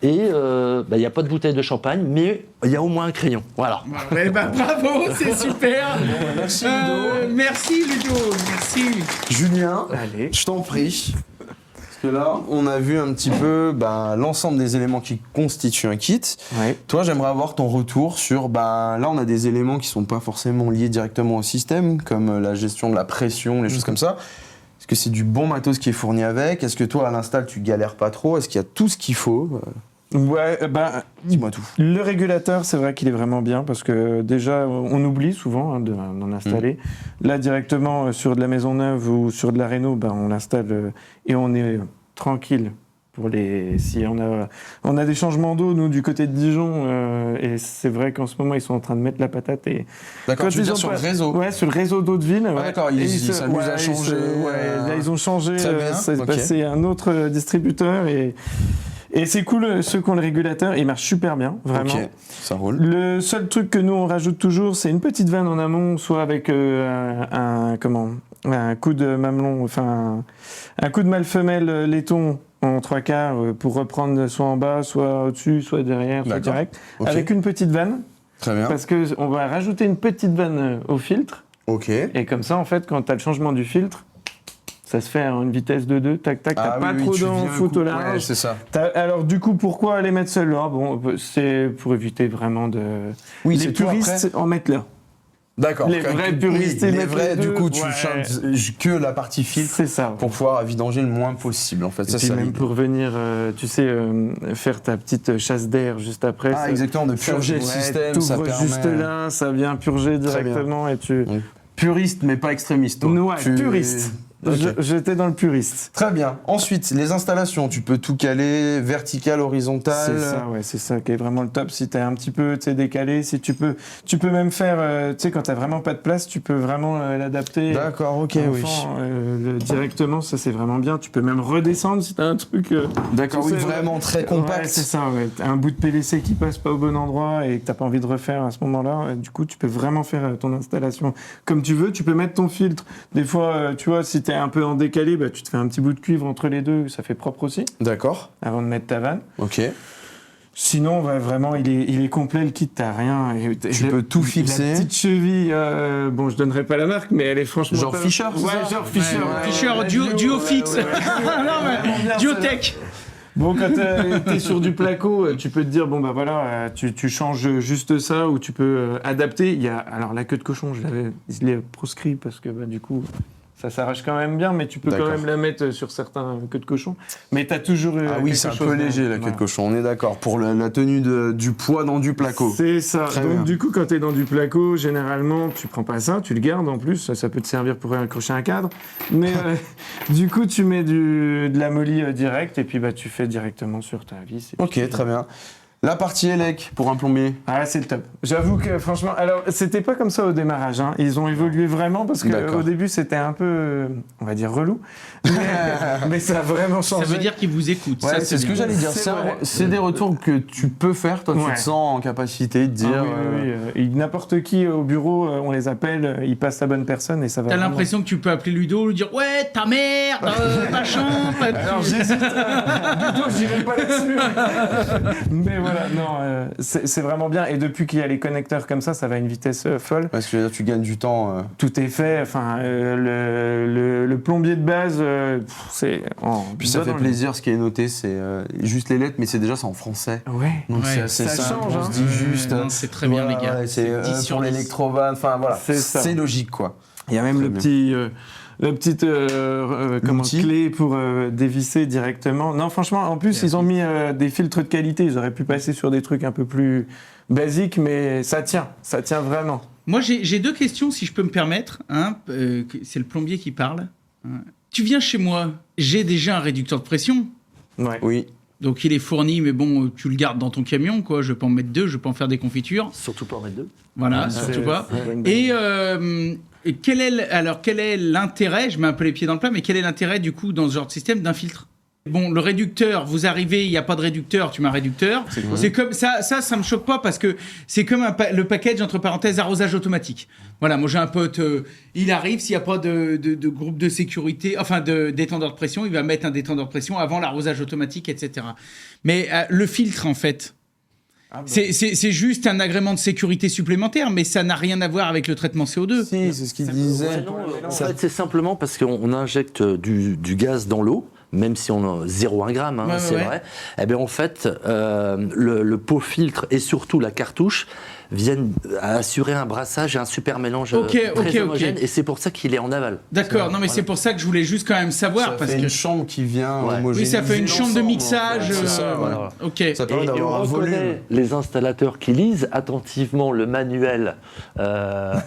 Et il n'y a pas de bouteille de champagne, mais il y a au moins un crayon. Voilà. Ouais, bah, bravo, c'est super. Merci Ludo. Merci Ludo, merci. Julien, Allez. je t'en prie. Parce que là, on a vu un petit peu l'ensemble des éléments qui constituent un kit. Ouais. Toi, j'aimerais avoir ton retour sur... là, on a des éléments qui sont pas forcément liés directement au système, comme la gestion de la pression, les choses comme ça. Est-ce que c'est du bon matos qui est fourni avec? Est-ce que toi, à l'install, tu galères pas trop? Est-ce qu'il y a tout ce qu'il faut? Ouais, Dis-moi tout. le régulateur, c'est vrai qu'il est vraiment bien parce que déjà, on oublie souvent d'en installer. Là, directement, sur de la maison neuve ou sur de la réno, on l'installe et on est tranquille. Si on a des changements d'eau, nous, du côté de Dijon, et c'est vrai qu'en ce moment, ils sont en train de mettre la patate. Et D'accord, quand tu veux ils dire ont sur pas- le réseau? Ouais, sur le réseau d'eau de ville. Ah, ouais. d'accord, Et ils s'amusent à changer. Là, ils ont changé. Très bien, C'est ok. passé à un autre distributeur. Et c'est cool, ceux qui ont le régulateur, ils marchent super bien, vraiment. Ok, ça roule. Le seul truc que nous on rajoute toujours, c'est une petite vanne en amont, soit avec un coup de mamelon, enfin un coup de mâle-femelle laiton en 3/4 pour reprendre soit en bas, soit au-dessus, soit derrière, soit D'accord. direct, Ok. avec une petite vanne, Très bien. parce que on va rajouter une petite vanne au filtre, Ok. et comme ça en fait quand tu as le changement du filtre, ça se fait à une vitesse de 2, tac tac, t'as pas trop tu d'en viens foot au Ouais, large. c'est ça. Alors du coup, pourquoi les mettre seuls là? Bon, c'est pour éviter vraiment de... Oui, les c'est toi, puristes après. en mettent là. D'accord. Les vrais puristes, ils les mettent vrais, les du deux. coup, tu Ouais. changes que la partie filtre C'est ça. pour pouvoir vidanger le moins possible, en fait. Et Ça, puis ça même l'idée. pour venir, tu sais, faire ta petite chasse d'air juste après. Ah, exactement, de purger le système, ça t'ouvres permet... juste là, ça vient purger directement et tu... Donc, puriste, mais pas extrémiste, toi. Ouais, Tu- puriste. Ok. J'étais dans le puriste. Très bien. Ensuite, les installations, tu peux tout caler, vertical, horizontal. C'est ça, ouais, c'est ça qui est vraiment le top. Si t'es un petit peu décalé, si tu peux même faire, tu sais, quand t'as vraiment pas de place, tu peux vraiment l'adapter. D'accord, ok, oui. Enfant, directement, ça c'est vraiment bien. Tu peux même redescendre si t'as un truc. D'accord, tu oui, sais, vraiment très Ouais, compact. c'est ça, ouais. T'as un bout de PVC qui passe pas au bon endroit et que t'as pas envie de refaire à ce moment-là. Du coup, tu peux vraiment faire ton installation comme tu veux. Tu peux mettre ton filtre. Des fois, tu vois, si t'es un peu en décalé, tu te fais un petit bout de cuivre entre les deux. Ça fait propre aussi, D'accord, avant de mettre ta vanne. ok. Sinon, vraiment, il est complet, le kit, t'as rien. Tu peux tout fixer. La petite cheville, bon, je donnerai pas la marque, mais elle est franchement... Genre pas- Fischer, c'est Ouais, ça genre Fischer. Ouais, Fischer, duo fixe. Non, mais Duotech. Bon, quand t'es sur du placo, tu peux te dire, bon, bah voilà, tu changes juste ça, ou tu peux adapter. Il y a, alors, la queue de cochon, je l'ai proscrit, parce que, du coup... Ça s'arrache quand même bien, mais tu peux quand D'accord. même la mettre sur certains queues de cochon. Mais t'as toujours eu Ah oui, quelque c'est un chose peu de- léger la queue de voilà. cochon, on est d'accord. Pour la tenue du poids dans du placo. C'est ça. Très Donc bien. du coup, quand t'es dans du placo, généralement, tu prends pas ça, tu le gardes en plus. Ça peut te servir pour accrocher un cadre. Mais du coup, tu mets de la moly direct et puis tu fais directement sur ta vis. Et puis- Ok, très bien. La partie élec pour un plombier. Ah, c'est le top. J'avoue que franchement, alors c'était pas comme ça au démarrage. Hein. Ils ont évolué vraiment parce D'accord. qu'au début c'était un peu, on va dire relou, mais ça a vraiment Ça changé. veut dire qu'ils vous écoutent. Ouais, Ça, c'est ce que bien. j'allais dire. C'est vrai. C'est des retours que tu peux faire. Toi, tu Ouais. te sens en capacité de dire. Ah oui, oui. Et n'importe qui au bureau, on les appelle, ils passent la bonne personne et ça va. T'as vraiment. l'impression que tu peux appeler Ludo, lui dire ouais ta mère, machin. Alors j'hésite. Plutôt, j'irai pas là-dessus. Mais voilà, non, c'est vraiment bien. Et depuis qu'il y a les connecteurs comme ça va à une vitesse folle. Parce que je veux dire, tu gagnes du temps. Tout est fait. Enfin, le plombier de base, c'est. Puis ça fait plaisir. Ce qui est noté, c'est juste les lettres, mais c'est déjà ça en français. Ouais. Donc Ouais, c'est ça simple, change, on hein. se dit juste. Non, c'est très bien, les gars. C'est C'est 10 sur pour 10. l'électrovan. Enfin voilà, C'est ça. c'est logique quoi. Il y a même Très le bien. petit. La petite L'outil. clé pour dévisser directement. Non, franchement, en plus, ils ont mis des filtres de qualité. Ils auraient pu passer sur des trucs un peu plus basiques, mais ça tient vraiment. Moi, j'ai deux questions, si je peux me permettre. Hein, c'est le plombier qui parle. Hein. Tu viens chez moi, j'ai déjà un réducteur de pression. Ouais. Oui. Donc il est fourni, mais bon, tu le gardes dans ton camion, quoi. Je peux en mettre 2, je peux en faire des confitures. Surtout pas en mettre 2. Voilà, c'est- surtout pas. Et Et quel est l'intérêt, je mets un peu les pieds dans le plat, mais quel est l'intérêt du coup dans ce genre de système d'un filtre ? Bon, le réducteur, vous arrivez, il n'y a pas de réducteur, tu mets un réducteur. C'est comme ça me choque pas parce que c'est comme le package entre parenthèses arrosage automatique. Voilà, moi j'ai un pote, il arrive, s'il n'y a pas de groupe de sécurité, enfin de détendeur de pression, il va mettre un détendeur de pression avant l'arrosage automatique, etc. Mais le filtre, en fait, c'est juste un agrément de sécurité supplémentaire, mais ça n'a rien à voir avec le traitement CO2. Si, c'est ce qu'il disait. en fait, c'est simplement parce qu'on injecte du gaz dans l'eau, même si on a 0,1 gramme, Ouais, c'est ouais. vrai. Eh bien, en fait, le pot filtre et surtout la cartouche viennent assurer un brassage et un super mélange très homogène. Et c'est pour ça qu'il est en aval. D'accord, non mais c'est pour ça que je voulais juste quand même savoir, Ça parce fait que... une chambre qui vient Ouais. Oui, ça fait une homogénéiser chambre de l'ensemble, mixage. en fait. C'est ça, voilà. Ok. Ça permet Et on d'avoir un reconnaît volume. les installateurs qui lisent attentivement le manuel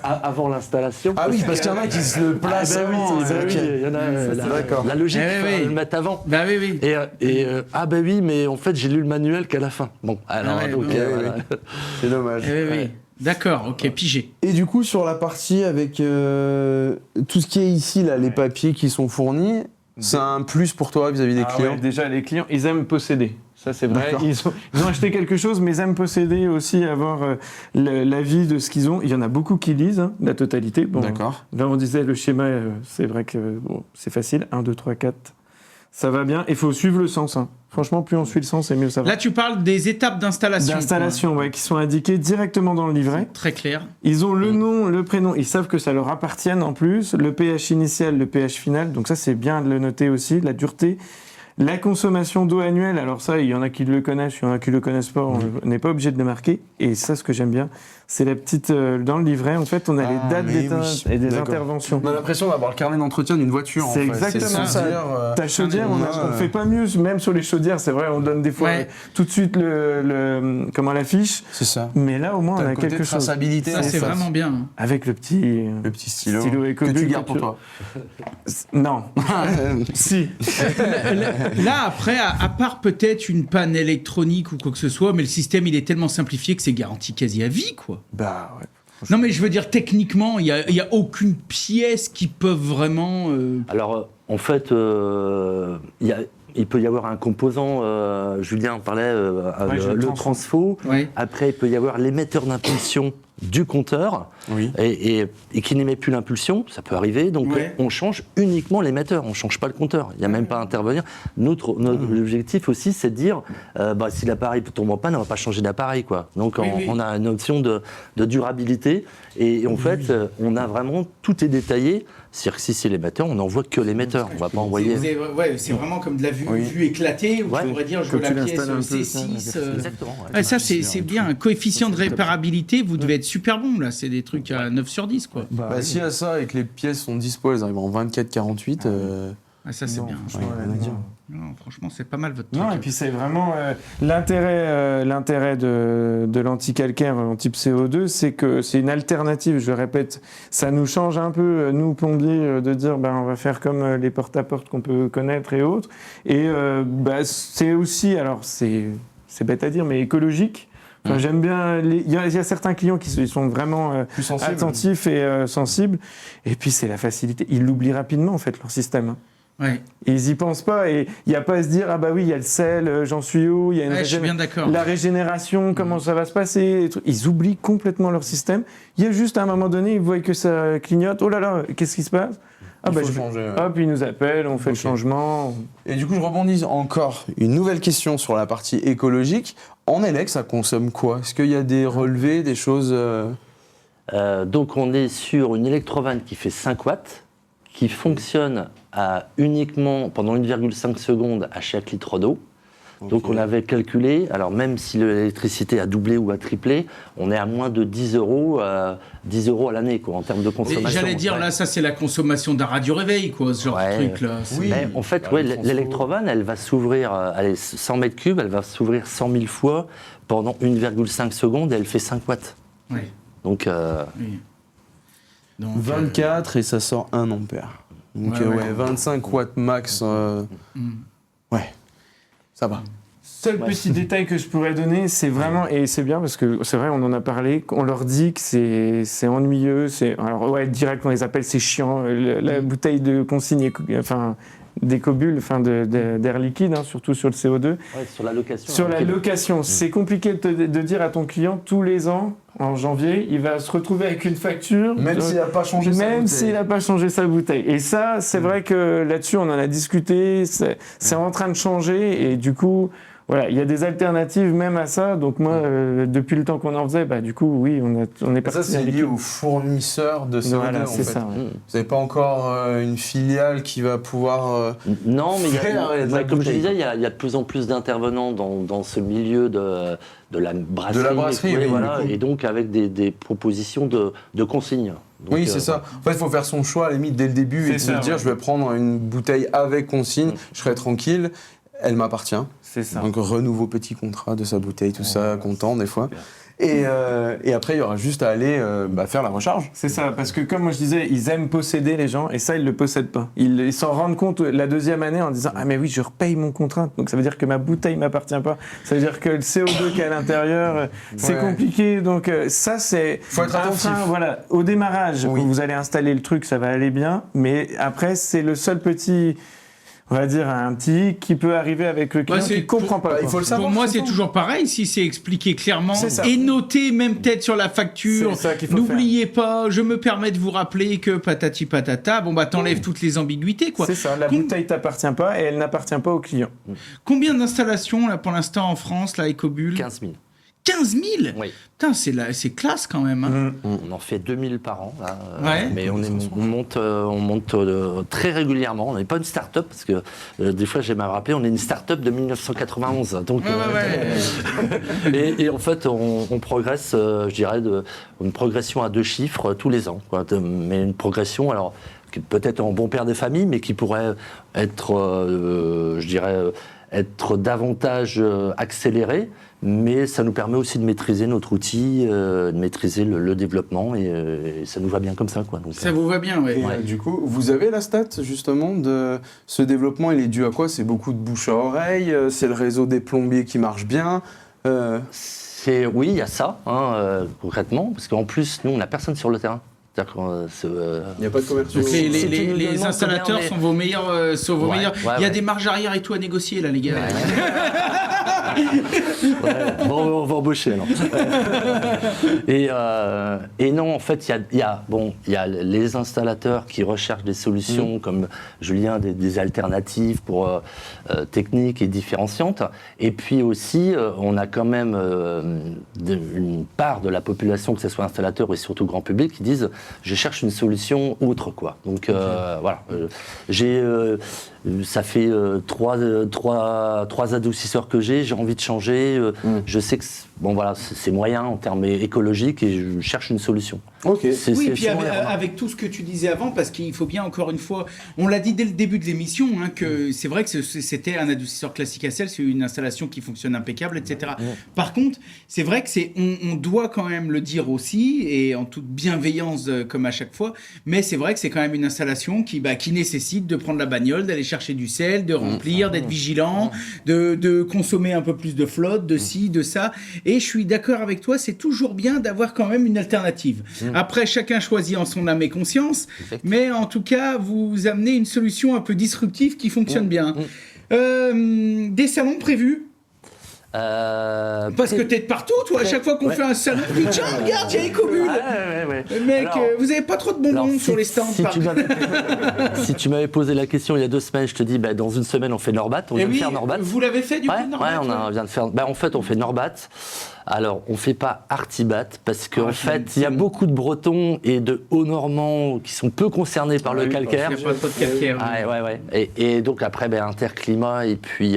avant l'installation. Ah oui, parce qu'il y en a qui se le placent Ah bah avant. oui, Ok. il y en a, D'accord. la logique, Eh il oui. faut le mettre avant. Bah oui, oui. Ah bah oui, mais en fait j'ai lu le manuel qu'à la fin. Bon, alors Ah ouais, donc ouais, ouais, voilà. C'est dommage. Eh oui, oui. D'accord, ok, pigé. Et du coup, sur la partie avec tout ce qui est ici, là, les papiers qui sont fournis, c'est un plus pour toi vis-à-vis des Ah clients. ouais, déjà, les clients, ils aiment posséder. Ça, c'est vrai. D'accord. Ils ont acheté quelque chose, mais ils aiment posséder aussi, avoir l'avis de ce qu'ils ont. Il y en a beaucoup qui lisent, hein, la totalité. Bon, D'accord. là, on disait le schéma, c'est vrai que bon, c'est facile. 1, 2, 3, 4. Ça va bien. Il faut suivre le sens. Hein. Franchement, plus on suit le sens, et mieux ça va. Là, tu parles des étapes d'installation. D'installation, ouais, qui sont indiquées directement dans le livret. Très clair. Ils ont le nom, le prénom, ils savent que ça leur appartient en plus, le pH initial, le pH final, donc ça c'est bien de le noter aussi, la dureté. La consommation d'eau annuelle, alors ça, il y en a qui le connaissent, il y en a qui le connaissent pas, on n'est pas obligé de le marquer. Et ça, ce que j'aime bien, c'est la petite... dans le livret, en fait, on a les dates mais d'éteinte oui. et des D'accord. interventions. On a l'impression d'avoir le carnet d'entretien d'une voiture. C'est en fait. exactement se ça. dire, Ta chaudière, on fait pas mieux, même sur les chaudières, c'est vrai, on donne des fois Ouais. tout de suite comment l'affiche, C'est ça. mais là, au moins, T'as on a le côté quelque chose. traçabilité. Ça, en c'est face. vraiment bien. Avec le petit... Le petit stylo, Stylo que Ecobull tu gardes que pour tu- toi. Non. Si. Là, après, à part peut-être une panne électronique ou quoi que ce soit, mais le système, il est tellement simplifié que c'est garanti quasi à vie, quoi. Bah ouais. Non, mais je veux dire, techniquement, il y a aucune pièce qui peut vraiment... Alors en fait, il peut y avoir un composant, Julien parlait, Ouais, j'ai le le transfo. transfo. Ouais. Après, il peut y avoir l'émetteur d'impulsion du compteur Oui. et qui n'émet plus l'impulsion, ça peut arriver. Donc Ouais. on change uniquement l'émetteur, on ne change pas le compteur. Il n'y a même pas à intervenir. Notre objectif aussi, c'est de dire, si l'appareil tombe en panne, on ne va pas changer d'appareil, quoi. Donc Oui. on a une option de durabilité et en fait, on a vraiment, tout est détaillé C'est-à-dire que si c'est l'émetteur, on n'envoie que l'émetteur. On va pas envoyer. C'est vraiment comme de la vue, Oui. vue éclatée, où Ouais. tu pourrais dire, je Quand veux la tu pièce l'installes un peu, C6. Exactement. ouais. Ouais, ça, c'est bien. Un coefficient de réparabilité, vous devez être super bon, là. C'est des trucs à 9 sur 10, quoi. Bah, s'il y a ça et que les pièces sont dispo, elles arrivent en 24-48. Ouais, ça, c'est bien. Non, franchement, c'est pas mal votre truc. Non, et puis c'est vraiment l'intérêt de l'anticalcaire en type CO2, c'est que c'est une alternative, je le répète. Ça nous change un peu, nous plombiers, de dire on va faire comme les porte-à-porte qu'on peut connaître et autres. Et c'est aussi, alors c'est bête à dire, mais écologique. Enfin, j'aime bien. Il y a certains clients qui sont vraiment Plus sensible. attentifs et sensibles. Et puis c'est la facilité. Ils l'oublient rapidement en fait leur système. Hein. Ouais, Et ils y pensent pas et il n'y a pas à se dire ah bah oui il y a le sel, j'en suis où, il y a une je suis bien d'accord. la régénération, comment ça va se passer, et tout. Ils oublient complètement leur système. Il y a juste à un moment donné ils voient que ça clignote, oh là là qu'est-ce qui se passe, Il faut changer. hop ils nous appellent, on fait le changement. Et du coup, je rebondis encore. Une nouvelle question sur la partie écologique. En élec, ça consomme quoi? Est-ce qu'il y a des relevés, des choses Donc on est sur une électrovanne qui fait 5 watts, qui fonctionne uniquement pendant 1,5 secondes à chaque litre d'eau. Donc on avait calculé, alors même si l'électricité a doublé ou a triplé, on est à moins de 10 euros à l'année quoi, en termes de Et consommation. j'allais dire, Ouais. là, ça, c'est la consommation d'un radio-réveil, quoi, ce genre Ouais. de truc-là. C'est- Mais en fait, l'électrovanne, elle va s'ouvrir, allez, 100 mètres cubes, elle va s'ouvrir 100 000 fois pendant 1,5 secondes et elle fait 5 watts. Ouais, Donc, oui. Donc, 24 et ça sort 1 ampère. Donc Ouais. 25 watts max. Ouais, ça va. Seul petit détail que je pourrais donner, c'est vraiment, et c'est bien parce que c'est vrai, on en a parlé, on leur dit que c'est ennuyeux, alors ouais, direct on les appelle, c'est chiant, la bouteille de consigne, enfin, d'écobule, enfin d'air liquide, hein, surtout sur le CO2. ouais, sur la location. Sur la ok. location, c'est compliqué de dire à ton client, tous les ans, en janvier, il va se retrouver avec une facture. Même s'il n'a pas changé sa Même bouteille. s'il n'a pas changé sa bouteille. Et ça, c'est vrai que là-dessus, on en a discuté, c'est en train de changer, et du coup, voilà, il y a des alternatives même à ça. Donc moi, depuis le temps qu'on en faisait, du coup, oui, on est parti. Ça, c'est avec- lié aux fournisseurs de CO2, Voilà, en c'est fait. ça. ouais. Mm. Vous n'avez pas encore une filiale qui va pouvoir... Non, mais Faire de la comme je bouteille. disais, il y a de plus en plus d'intervenants dans ce milieu de la brasserie. De la brasserie, oui, voilà, du coup. et donc avec des propositions de consignes. Donc, Oui, c'est ça. En fait, il faut faire son choix, à la limite, dès le début, et C'est se ça, dire, ouais. je vais prendre une bouteille avec consigne, je serai tranquille, elle m'appartient. C'est ça. Donc, renouveau petit contrat de sa bouteille, tout ça, content des fois. Et après, il y aura juste à aller faire la recharge. C'est ça, parce que comme moi je disais, ils aiment posséder les gens, et ça, ils ne le possèdent pas. Ils s'en rendent compte la deuxième année en disant « Ah mais oui, je repaye mon contrat, donc ça veut dire que ma bouteille ne m'appartient pas. Ça veut dire que le CO2 qu'il y a à l'intérieur, c'est Ouais. compliqué. » Donc ça, c'est... Faut être attentif. Enfin, voilà, au démarrage, Oui. où vous allez installer le truc, ça va aller bien, mais après, c'est le seul petit... On va dire un petit hic qui peut arriver avec le client c'est- qui comprend pas. il quoi. faut le savoir. Pour moi, c'est c'est tout. toujours pareil. Si c'est expliqué clairement C'est ça. et noté, même peut-être sur la facture, C'est ça qu'il faut n'oubliez pas, je me permets de vous rappeler que patati patata, t'enlèves toutes les ambiguïtés, quoi. C'est ça, la bouteille t'appartient pas et elle n'appartient pas au client. Combien d'installations, là, pour l'instant, en France, là, Ecobule 15 000. 15 000 Oui. Putain, c'est classe, quand même. Hein. On en fait 2000 par an. Là, Ouais. Mais on monte très régulièrement. On n'est pas une start-up, parce que des fois, j'aime à me rappeler, on est une start-up de 1991. Donc, Ouais. et en fait, on progresse, je dirais, une progression à 2 chiffres tous les ans. Quoi. Mais une progression, alors, qui peut-être en bon père des familles, mais qui pourrait être, je dirais, être davantage accélérée. Mais ça nous permet aussi de maîtriser notre outil, de maîtriser le développement, et ça nous va bien comme ça. Quoi. Donc, Ça vous va bien, ouais. Et du coup, vous avez la stat justement de ce développement, il est dû à quoi? C'est beaucoup de bouche à oreille, c'est le réseau des plombiers qui marche bien. oui, il y a ça, concrètement, parce qu'en plus, nous, on n'a personne sur le terrain. C'est-à-dire Il n'y a pas de commerciaux. Donc Si tu nous les demandes installateurs combien on est- sont vos meilleurs. Ouais, meilleurs. ouais, Il y a ouais. des marges arrière et tout à négocier, là, les gars. Ouais, bon, on va embaucher alors. Et non, en fait, il y a les installateurs qui recherchent des solutions comme Julien, des alternatives pour techniques et différenciantes. Et puis aussi, on a quand même une part de la population, que ce soit installateur et surtout grand public, qui disent je cherche une solution autre, quoi. Donc voilà, ça fait trois adoucisseurs que j'ai envie de changer. Je sais que c'est moyen en termes écologiques et je cherche une solution. Oui, et puis avec tout ce que tu disais avant, parce qu'il faut bien, encore une fois, on l'a dit dès le début de l'émission, que c'est vrai que c'était un adoucisseur classique à sel, c'est une installation qui fonctionne impeccable, etc. Par contre, c'est vrai que on doit quand même le dire aussi, et en toute bienveillance comme à chaque fois, mais c'est vrai que c'est quand même une installation qui nécessite de prendre la bagnole, d'aller chercher du sel, de remplir, d'être vigilant, de consommer un peu plus de flotte, de ci, de ça. Et je suis d'accord avec toi, c'est toujours bien d'avoir quand même une alternative. Après, chacun choisit en son âme et conscience, mais en tout cas, vous amenez une solution un peu disruptive qui fonctionne bien. Des salons prévus? Parce que t'es de partout, toi. À chaque fois qu'on fait un salon, tu dis tiens, regarde, il y a Ecobull. Mec, vous avez pas trop de bonbons sur les stands. Si tu m'avais posé la question il y a 2 semaines, je te dis dans une semaine on fait Norbat. On vient de faire Norbat. Vous l'avez fait du coup Norbat? On vient de faire. En fait, on fait Norbat. Alors, on fait pas Artibat parce qu'en fait, il y a beaucoup de Bretons et de Hauts-Normands qui sont peu concernés par le calcaire. Il n'y a pas trop de calcaire. Et donc après, Interclimat et puis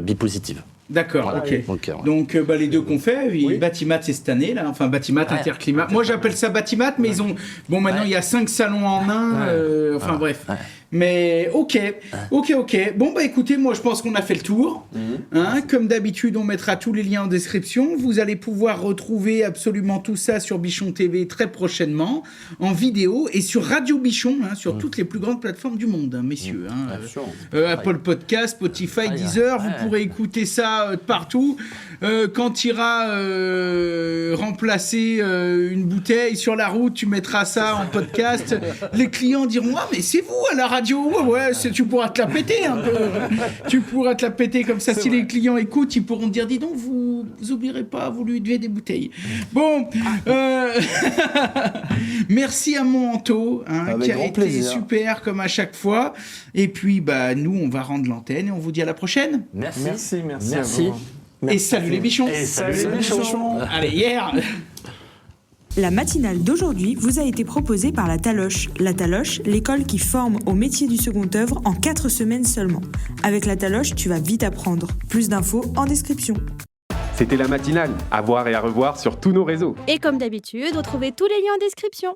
Bipositive. D'accord, ok. Donc les deux qu'on fait, Batimat c'est cette année là, enfin Batimat, Interclimat. Moi j'appelle ça Batimat, mais ils ont maintenant il y a 5 salons en un, bref. Mais ok. Bon écoutez, moi je pense qu'on a fait le tour. Comme d'habitude, on mettra tous les liens en description. Vous allez pouvoir retrouver absolument tout ça sur Bichon TV très prochainement, en vidéo et sur Radio Bichon, sur toutes les plus grandes plateformes du monde, messieurs. Apple Podcast, Spotify, Deezer, vous pourrez écouter ça de partout. Quand tu iras remplacer une bouteille sur la route, tu mettras ça en podcast. Les clients diront mais c'est vous à la radio. Tu pourras te la péter un peu. Tu pourras te la péter comme ça. Si les clients écoutent, ils pourront te dire dis donc, vous oublierez pas, vous lui devez des bouteilles. Bon, merci à mon Anto, qui a été super comme à chaque fois. Et puis nous, on va rendre l'antenne et on vous dit à la prochaine. Merci. Et salut les bichons. Allez, hier. La matinale d'aujourd'hui vous a été proposée par la Taloche. La Taloche, l'école qui forme au métier du second œuvre en 4 semaines seulement. Avec la Taloche, tu vas vite apprendre. Plus d'infos en description. C'était la matinale, à voir et à revoir sur tous nos réseaux. Et comme d'habitude, retrouvez tous les liens en description.